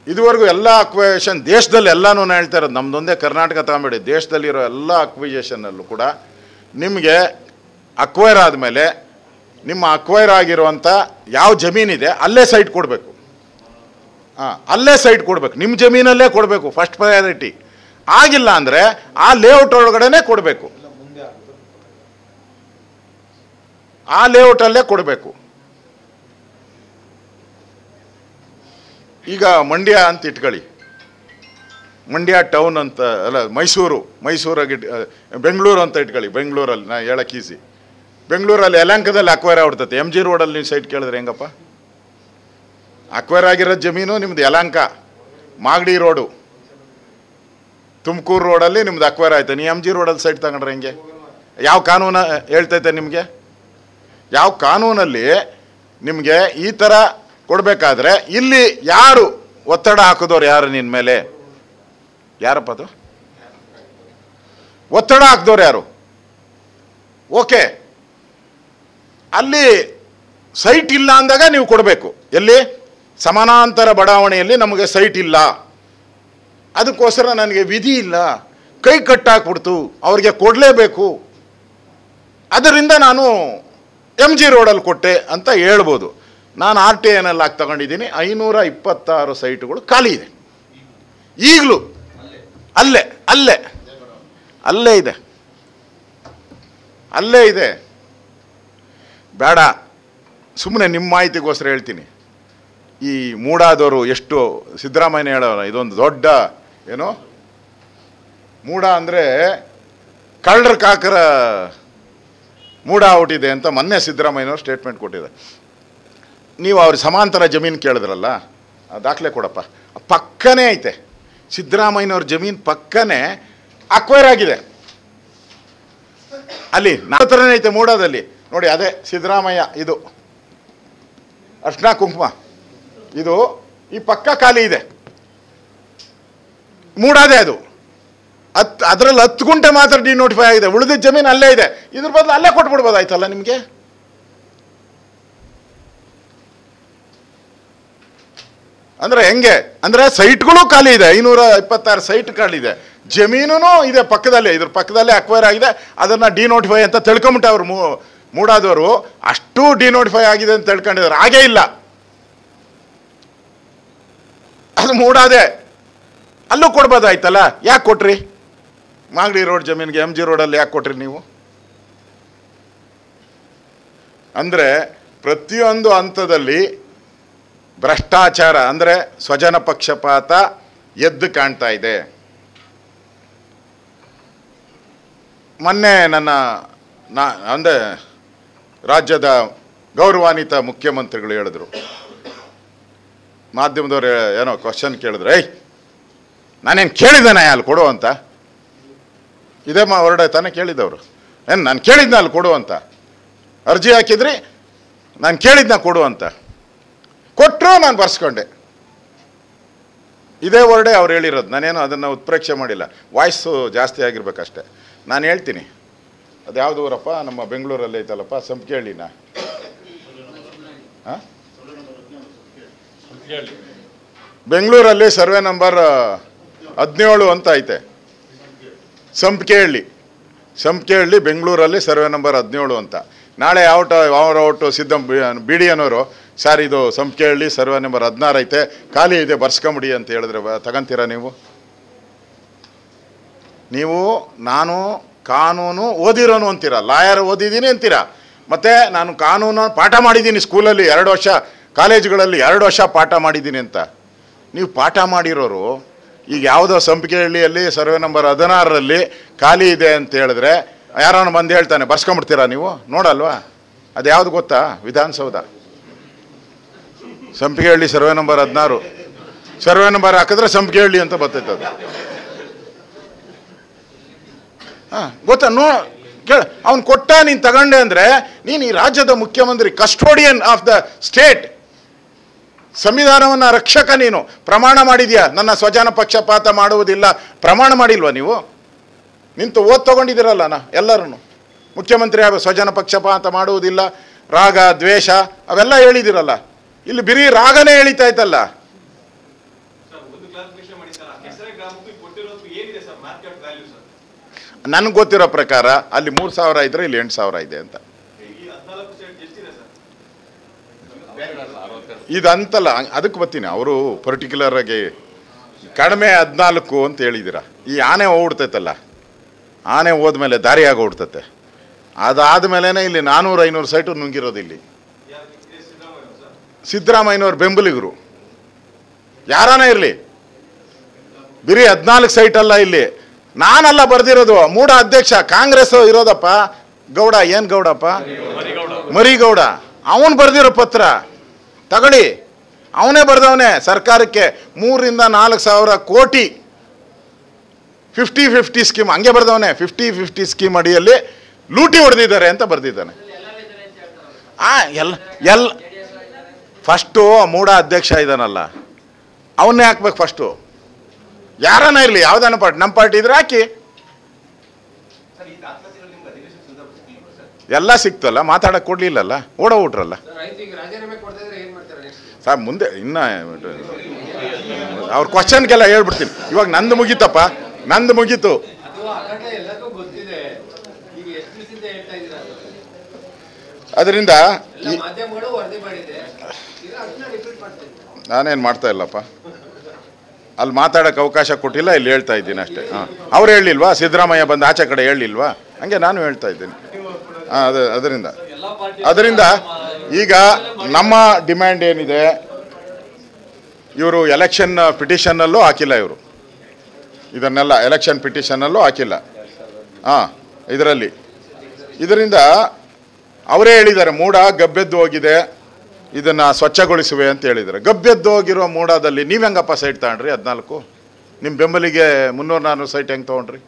ಇದುವರೆಗೂ ಎಲ್ಲ ಅಕ್ವಿಜೇಷನ್ ದೇಶದಲ್ಲಿ ಎಲ್ಲನೂ ಹೇಳ್ತಾ ಇರೋದು, ನಮ್ಮದೊಂದೇ ಕರ್ನಾಟಕ ತಗೊಂಬೇಡಿ, ದೇಶದಲ್ಲಿರೋ ಎಲ್ಲ ಅಕ್ವಿಜೇಷನ್ನಲ್ಲೂ ಕೂಡ ನಿಮಗೆ ಅಕ್ವೈರ್ ಆದಮೇಲೆ ನಿಮ್ಮ ಅಕ್ವೈರ್ ಆಗಿರುವಂಥ ಯಾವ ಜಮೀನಿದೆ ಅಲ್ಲೇ ಸೈಟ್ ಕೊಡಬೇಕು. ಅಲ್ಲೇ ಸೈಟ್ ಕೊಡಬೇಕು, ನಿಮ್ಮ ಜಮೀನಲ್ಲೇ ಕೊಡಬೇಕು, ಫಸ್ಟ್ ಪ್ರಯಾರಿಟಿ. ಆಗಿಲ್ಲ ಅಂದರೆ ಆ ಲೇಔಟ್ ಒಳಗಡೆನೇ ಕೊಡಬೇಕು, ಆ ಲೇಔಟಲ್ಲೇ ಕೊಡಬೇಕು. ಈಗ ಮಂಡ್ಯ ಅಂತ ಇಟ್ಕೊಳ್ಳಿ, ಮಂಡ್ಯ ಟೌನ್ ಅಂತ ಅಲ್ಲ, ಮೈಸೂರಾಗಿ ಬೆಂಗಳೂರು ಅಂತ ಇಟ್ಕೊಳ್ಳಿ. ಬೆಂಗಳೂರಲ್ಲಿ ನಾ ಹೇಳಕ್ಕೆ ಈಸಿ, ಬೆಂಗಳೂರಲ್ಲಿ ಯಲಹಂಕದಲ್ಲಿ ಅಕ್ವೈರ್ ಆಗ್ಬಿಡ್ತೈತೆ. MG ರೋಡಲ್ಲಿ ನೀವು ಸೈಟ್ ಕೇಳಿದ್ರೆ ಹೆಂಗಪ್ಪ? ಅಕ್ವೈರ್ ಆಗಿರೋ ಜಮೀನು ನಿಮ್ದು ಯಲಹಂಕ, ಮಾಗಡಿ ರೋಡು, ತುಮಕೂರು ರೋಡಲ್ಲಿ ನಿಮ್ದು ಅಕ್ವೈರ್ ಆಯ್ತು. ನೀವು MG ರೋಡಲ್ಲಿ ಸೈಟ್ ತಗೊಂಡ್ರೆ ಹೆಂಗೆ? ಯಾವ ಕಾನೂನು ಹೇಳ್ತೈತೆ ನಿಮಗೆ? ಯಾವ ಕಾನೂನಲ್ಲಿ ನಿಮಗೆ ಈ ಥರ ಕೊಡಬೇಕಾದ್ರೆ ಇಲ್ಲಿ ಯಾರು ಒತ್ತಡ ಹಾಕಿದವ್ರು? ಯಾರು ನಿನ್ನ ಮೇಲೆ? ಯಾರಪ್ಪ ಅದು ಒತ್ತಡ ಹಾಕಿದವ್ರು ಯಾರು? ಓಕೆ, ಅಲ್ಲಿ ಸೈಟ್ ಇಲ್ಲ ಅಂದಾಗ ನೀವು ಕೊಡಬೇಕು. ಎಲ್ಲಿ? ಸಮಾನಾಂತರ ಬಡಾವಣೆಯಲ್ಲಿ ನಮಗೆ ಸೈಟ್ ಇಲ್ಲ, ಅದಕ್ಕೋಸ್ಕರ ನನಗೆ ವಿಧಿ ಇಲ್ಲ, ಕೈ ಕಟ್ಟಾಕ್ಬಿಡ್ತು, ಅವ್ರಿಗೆ ಕೊಡಲೇಬೇಕು, ಅದರಿಂದ ನಾನು MG ರೋಡಲ್ಲಿ ಕೊಟ್ಟೆ ಅಂತ ಹೇಳ್ಬೋದು. ನಾನು RTIನಲ್ಲಿ ಹಾಕಿ ತಗೊಂಡಿದ್ದೀನಿ, 526 ಸೈಟುಗಳು ಖಾಲಿ ಇದೆ ಈಗಲೂ. ಅಲ್ಲೇ ಅಲ್ಲೇ ಅಲ್ಲೇ ಇದೆ, ಅಲ್ಲೇ ಇದೆ. ಬೇಡ, ಸುಮ್ಮನೆ ನಿಮ್ಮ ಮಾಹಿತಿಗೋಸ್ಕರ ಹೇಳ್ತೀನಿ. ಈ ಮೂಡಾದವರು ಎಷ್ಟು ಸಿದ್ದರಾಮಯ್ಯ ಹೇಳೋಣ, ಇದೊಂದು ದೊಡ್ಡ ಏನು ಮೂಡ ಅಂದರೆ ಕಳ್ಳರ ಕಾಕರ ಮೂಡ ಔಟಿದೆ ಅಂತ ಮೊನ್ನೆ ಸಿದ್ದರಾಮಯ್ಯನವರು ಸ್ಟೇಟ್ಮೆಂಟ್ ಕೊಟ್ಟಿದ್ದಾರೆ. ನೀವು ಅವ್ರ ಸಮಾಂತರ ಜಮೀನು ಕೇಳಿದ್ರಲ್ಲ, ದಾಖಲೆ ಕೊಡಪ್ಪ. ಪಕ್ಕನೇ ಐತೆ ಸಿದ್ದರಾಮಯ್ಯನವ್ರ ಜಮೀನು, ಪಕ್ಕನೇ ಅಕ್ವೈರ್ ಆಗಿದೆ. ಅಲ್ಲಿ ಹತ್ರನೇ ಐತೆ ಮೂಡಾದಲ್ಲಿ ನೋಡಿ, ಅದೇ ಸಿದ್ದರಾಮಯ್ಯ. ಇದು ಅರ್ಶಿನ ಕುಂಕುಮ, ಇದು ಈ ಪಕ್ಕ ಖಾಲಿ ಇದೆ, ಮೂಡಾದೆ ಅದು. ಅದರಲ್ಲಿ 10 ಗುಂಟೆ ಮಾತ್ರ ಡಿನೋಟಿಫೈ ಆಗಿದೆ, ಉಳಿದಿದ್ದ ಜಮೀನು ಅಲ್ಲೇ ಇದೆ. ಇದ್ರ ಬದಲು ಅಲ್ಲೇ ಕೊಟ್ಬಿಡ್ಬೋದಾಯ್ತಲ್ಲ ನಿಮಗೆ. ಅಂದರೆ ಹೆಂಗೆ ಅಂದರೆ ಸೈಟ್ಗಳು ಖಾಲಿ ಇದೆ, 526 ಸೈಟ್ ಖಾಲಿ ಇದೆ, ಜಮೀನು ಇದೆ ಪಕ್ಕದಲ್ಲೇ, ಇದ್ರ ಪಕ್ಕದಲ್ಲೇ ಅಕ್ವೈರ್ ಆಗಿದೆ. ಅದನ್ನು ಡಿನೋಟಿಫೈ ಅಂತ ತಿಳ್ಕೊಂಬಿಟ್ಟೆ ಅವರು ಮೂಡಾದವರು. ಅಷ್ಟು ಡಿನೋಟಿಫೈ ಆಗಿದೆ ಅಂತ ತಿಳ್ಕೊಂಡಿದ್ದಾರೆ. ಹಾಗೇ ಇಲ್ಲ, ಅದು ಮೂಡಾದೆ, ಅಲ್ಲೂ ಕೊಡ್ಬೋದಾಯ್ತಲ್ಲ, ಯಾಕೆ ಕೊಟ್ರಿ? ಮಾಗಡಿ ರೋಡ್ ಜಮೀನಿಗೆ MG ರೋಡಲ್ಲಿ ಯಾಕೆ ಕೊಟ್ರಿ ನೀವು? ಅಂದರೆ ಪ್ರತಿಯೊಂದು ಹಂತದಲ್ಲಿ ಭ್ರಷ್ಟಾಚಾರ ಅಂದರೆ ಸ್ವಜನ ಪಕ್ಷಪಾತ ಎದ್ದು ಕಾಣ್ತಾ ಇದೆ. ಮೊನ್ನೆ ಅಂದರೆ ರಾಜ್ಯದ ಗೌರವಾನ್ವಿತ ಮುಖ್ಯಮಂತ್ರಿಗಳು ಹೇಳಿದ್ರು, ಮಾಧ್ಯಮದವ್ರು ಏನೋ ಕ್ವಶನ್ ಕೇಳಿದ್ರು, ನಾನೇನು ಕೇಳಿದ್ದೇನೆ ಅಲ್ಲಿ ಕೊಡು ಅಂತ? ಇದೇ ಹೊರಡೆ ತಾನೇ ಕೇಳಿದವರು. ಏನು ನಾನು ಕೇಳಿದ್ನ ಅಲ್ಲಿ ಕೊಡು ಅಂತ? ಅರ್ಜಿ ಹಾಕಿದ್ರಿ, ನಾನು ಕೇಳಿದ್ನ ಕೊಡು ಅಂತ. ಕೊಟ್ಟರು, ನಾನು ಬರ್ಸ್ಕೊಂಡೆ. ಇದೇ ವರ್ಡೇ ಅವ್ರು ಹೇಳಿರೋದು, ನಾನೇನು ಅದನ್ನು ಉತ್ಪ್ರೇಕ್ಷೆ ಮಾಡಿಲ್ಲ. ವಾಯ್ಸು ಜಾಸ್ತಿ ಆಗಿರ್ಬೇಕಷ್ಟೆ. ನಾನು ಹೇಳ್ತೀನಿ, ಅದು ಯಾವುದು ಊರಪ್ಪ? ನಮ್ಮ ಬೆಂಗಳೂರಲ್ಲಿ ಐತಲ್ಲಪ್ಪ, ಸಂಪಿಗೆಹಳ್ಳಿನ? ಹಾಂ, ಬೆಂಗಳೂರಲ್ಲಿ ಸರ್ವೆ ನಂಬರ್ 17 ಅಂತ ಐತೆ. ಸಂಪಿಗೆಹಳ್ಳಿ ಬೆಂಗಳೂರಲ್ಲಿ ಸರ್ವೆ ನಂಬರ್ 17 ಅಂತ. ನಾಳೆ ಯಾವ ಸಿದ್ದಂ BDNವರು, ಸರ್ ಇದು ಸಂಪಿಗೆಹಳ್ಳಿ ಸರ್ವೆ ನಂಬರ್ 16 ಐತೆ, ಖಾಲಿ ಇದೆ, ಬರ್ಸ್ಕೊಂಬಿಡಿ ಅಂತ ಹೇಳಿದ್ರೆ ತಗೊಂತೀರಾ ನೀವು? ನಾನು ಕಾನೂನು ಓದಿರೋನು ಅಂತೀರ, ಲಾಯರ್ ಓದಿದ್ದೀನಿ ಅಂತೀರ, ಮತ್ತು ನಾನು ಕಾನೂನು ಪಾಠ ಮಾಡಿದ್ದೀನಿ ಸ್ಕೂಲಲ್ಲಿ 2 ವರ್ಷ, ಕಾಲೇಜುಗಳಲ್ಲಿ 2 ವರ್ಷ ಪಾಠ ಮಾಡಿದ್ದೀನಿ ಅಂತ. ನೀವು ಪಾಠ ಮಾಡಿರೋರು ಈಗ ಯಾವುದೋ ಸಂಪಿಗೆಹಳ್ಳಿಯಲ್ಲಿ ಸರ್ವೆ ನಂಬರ್ 16ರಲ್ಲಿ ಖಾಲಿ ಇದೆ ಅಂತ ಹೇಳಿದ್ರೆ ಯಾರನ್ನ ಬಂದು ಹೇಳ್ತಾನೆ, ಬರ್ಸ್ಕೊಂಬಿಡ್ತೀರಾ ನೀವು? ನೋಡಲ್ವಾ? ಅದು ಯಾವುದು ಗೊತ್ತಾ? Vidhana Soudha. Sampigehalli survey number 16, survey number ಹಾಕಿದ್ರೆ ಸಂಪಿಗೆಹಳ್ಳಿ ಅಂತ ಬರ್ತೈತೆ ಅದು. ಗೊತ್ತಾ? ಕೇಳ, ಅವ್ನು ಕೊಟ್ಟ, ನೀನು ತಗೊಂಡೆ ಅಂದರೆ ನೀನು ಈ ರಾಜ್ಯದ ಮುಖ್ಯಮಂತ್ರಿ, ಕಸ್ಟೋಡಿಯನ್ ಆಫ್ ದ ಸ್ಟೇಟ್, ಸಂವಿಧಾನವನ್ನು ರಕ್ಷಕ. ನೀನು ಪ್ರಮಾಣ ಮಾಡಿದ್ಯಾ, ನನ್ನ ಸ್ವಜನ ಪಕ್ಷಪಾತ ಮಾಡುವುದಿಲ್ಲ, ಪ್ರಮಾಣ ಮಾಡಿಲ್ವಾ ನೀವು? ನಿಂತು ತಗೊಂಡಿದ್ದೀರಲ್ಲ ಎಲ್ಲರೂ, ಮುಖ್ಯಮಂತ್ರಿ ಆಗ ಸ್ವಜನ ಪಕ್ಷಪಾತ ಮಾಡುವುದಿಲ್ಲ, ರಾಗ ದ್ವೇಷ ಅವೆಲ್ಲ ಹೇಳಿದಿರಲ್ಲ. ಇಲ್ಲಿ ಬಿರಿ ರಾಗನೇ ಎಳಿತಾ ಇತ್ತಲ್ಲ. ನನಗೆ ಗೊತ್ತಿರೋ ಪ್ರಕಾರ ಅಲ್ಲಿ 3,000 ಇದ್ರೆ ಇಲ್ಲಿ 8,000 ಇದೆ ಅಂತ. ಇದಂತಲ್ಲ, ಅದಕ್ಕೆ ಬರ್ತೀನಿ. ಅವರು ಪರ್ಟಿಕ್ಯುಲರ್ ಆಗಿ ಕಡಿಮೆ 14 ಅಂತ ಹೇಳಿದ್ದೀರ. ಈ ಆನೆ ಹೋಗ್ಬಿಡ್ತೈತಲ್ಲ, ಆನೆ ಹೋದ್ಮೇಲೆ ದಾರಿಯಾಗಿ ಓಡ್ತತೆ. ಅದಾದ್ಮೇಲೆ ಇಲ್ಲಿ 400-500 ಸೈಟು ನುಂಗಿರೋದು. ಇಲ್ಲಿ ಸಿದ್ದರಾಮಯ್ಯನವ್ರ ಬೆಂಬಲಿಗರು ಯಾರಾನೇ ಇರಲಿ, ಬಿರಿ 14 ಸೈಟ್ ಅಲ್ಲ, ಇಲ್ಲಿ ನಾನಲ್ಲ ಬರ್ದಿರೋದು, ಮೂಡ ಅಧ್ಯಕ್ಷ ಕಾಂಗ್ರೆಸ್ ಇರೋದಪ್ಪ, ಗೌಡ, ಏನ್ ಗೌಡಪ್ಪ, ಮರಿಗೌಡ, ಅವನು ಬರ್ದಿರೋ ಪತ್ರ ತಗೊಳ್ಳಿ. ಅವನೇ ಬರ್ದವನೇ ಸರ್ಕಾರಕ್ಕೆ 3,000-4,000 ಕೋಟಿ 50-50 ಸ್ಕೀಮ್, ಹಂಗೆ ಬರ್ದವನೇ. 50-50 ಸ್ಕೀಮ್ ಅಡಿಯಲ್ಲಿ ಲೂಟಿ ಹೊಡೆದಿದ್ದಾರೆ ಅಂತ ಬರ್ದಿದ್ದಾನೆ. ಎಲ್ಲ ಫಸ್ಟು ಮೂಡ ಅಧ್ಯಕ್ಷ ಇದ್ದಾನಲ್ಲ, ಅವನ್ನೇ ಹಾಕ್ಬೇಕು ಫಸ್ಟು. ಯಾರನ್ನ ಇರಲಿ, ಯಾವ್ದಾನ ಪಾರ್ಟಿ, ನಮ್ಮ ಪಾರ್ಟಿ ಇದ್ರೆ ಹಾಕಿ. ಎಲ್ಲ ಸಿಕ್ತಲ್ಲ, ಮಾತಾಡಕ್ ಕೊಡ್ಲಿಲ್ಲಲ್ಲ, ಓಡೋಗ್ಬಿಟ್ರಲ್ಲ ಸರ್. ಮುಂದೆ ಇನ್ನ ಅವ್ರ ಕ್ವಶನ್ಗೆಲ್ಲ ಹೇಳ್ಬಿಡ್ತೀನಿ. ಇವಾಗ ನಂದು ಮುಗೀತಪ್ಪ, ನಂದು ಮುಗೀತು. ಅದರಿಂದ ನಾನೇನು ಮಾಡ್ತಾ ಇಲ್ಲಪ್ಪ, ಅಲ್ಲಿ ಮಾತಾಡೋಕ್ಕೆ ಅವಕಾಶ ಕೊಟ್ಟಿಲ್ಲ, ಇಲ್ಲಿ ಹೇಳ್ತಾ ಇದ್ದೀನಿ ಅಷ್ಟೇ. ಅವ್ರು ಹೇಳಿಲ್ವಾ, ಸಿದ್ದರಾಮಯ್ಯ ಬಂದು ಆಚೆ ಕಡೆ ಹೇಳಿಲ್ವಾ, ಹಂಗೆ ನಾನು ಹೇಳ್ತಾ ಇದ್ದೀನಿ. ಅದರಿಂದ ಈಗ ನಮ್ಮ ಡಿಮ್ಯಾಂಡ್ ಏನಿದೆ, ಇವರು ಎಲೆಕ್ಷನ್ ಪಿಟಿಷನ್ನಲ್ಲೂ ಹಾಕಿಲ್ಲ, ಇವರು ಇದನ್ನೆಲ್ಲ ಎಲೆಕ್ಷನ್ ಪಿಟಿಷನ್ನಲ್ಲೂ ಹಾಕಿಲ್ಲ. ಇದರಿಂದ ಅವರೇ ಹೇಳಿದ್ದಾರೆ, ಮೂಡ ಗಬ್ಬೆದ್ದು ಹೋಗಿದೆ, ಇದನ್ನು ಸ್ವಚ್ಛಗೊಳಿಸುವೆ ಅಂತ ಹೇಳಿದ್ದಾರೆ. ಗಬ್ಬೆದ್ದು ಹೋಗಿರೋ ಮೂಡದಲ್ಲಿ ನೀವು ಹೆಂಗಪ್ಪ ಸೈಟ್ ತಗೊಂಡ್ರಿ? 14 ನಿಮ್ಮ ಬೆಂಬಲಿಗೆ 300-400 ಸೈಟ್ ಹೆಂಗೆ ತೊಗೊಂಡ್ರಿ?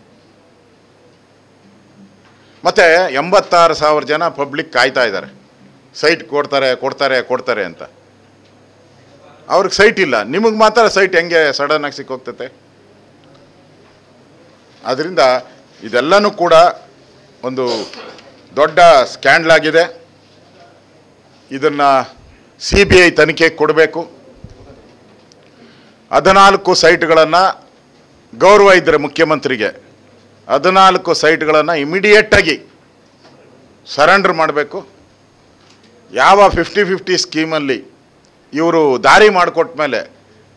ಮತ್ತು 86,000 ಜನ ಪಬ್ಲಿಕ್ ಕಾಯ್ತಾ ಇದ್ದಾರೆ, ಸೈಟ್ ಕೊಡ್ತಾರೆ ಅಂತ. ಅವ್ರಿಗೆ ಸೈಟ್ ಇಲ್ಲ, ನಿಮಗೆ ಮಾತ್ರ ಸೈಟ್ ಹೆಂಗೆ ಸಡನ್ನಾಗಿ ಸಿಕ್ಕೋಗ್ತೈತೆ? ಅದರಿಂದ ಇದೆಲ್ಲನೂ ಕೂಡ ಒಂದು ದೊಡ್ಡ ಸ್ಕ್ಯಾಂಡಲ್ ಆಗಿದೆ. ಇದನ್ನು CBI ತನಿಖೆಗೆ ಕೊಡಬೇಕು. 14 ಸೈಟ್ಗಳನ್ನು ಗೌರವ ಇದ್ದರೆ ಮುಖ್ಯಮಂತ್ರಿಗೆ 14 ಸೈಟ್ಗಳನ್ನು ಇಮಿಡಿಯೇಟಾಗಿ ಸರೆಂಡರ್ ಮಾಡಬೇಕು. ಯಾವ 50-50 ಸ್ಕೀಮಲ್ಲಿ ಇವರು ದಾರಿ ಮಾಡಿಕೊಟ್ಟ ಮೇಲೆ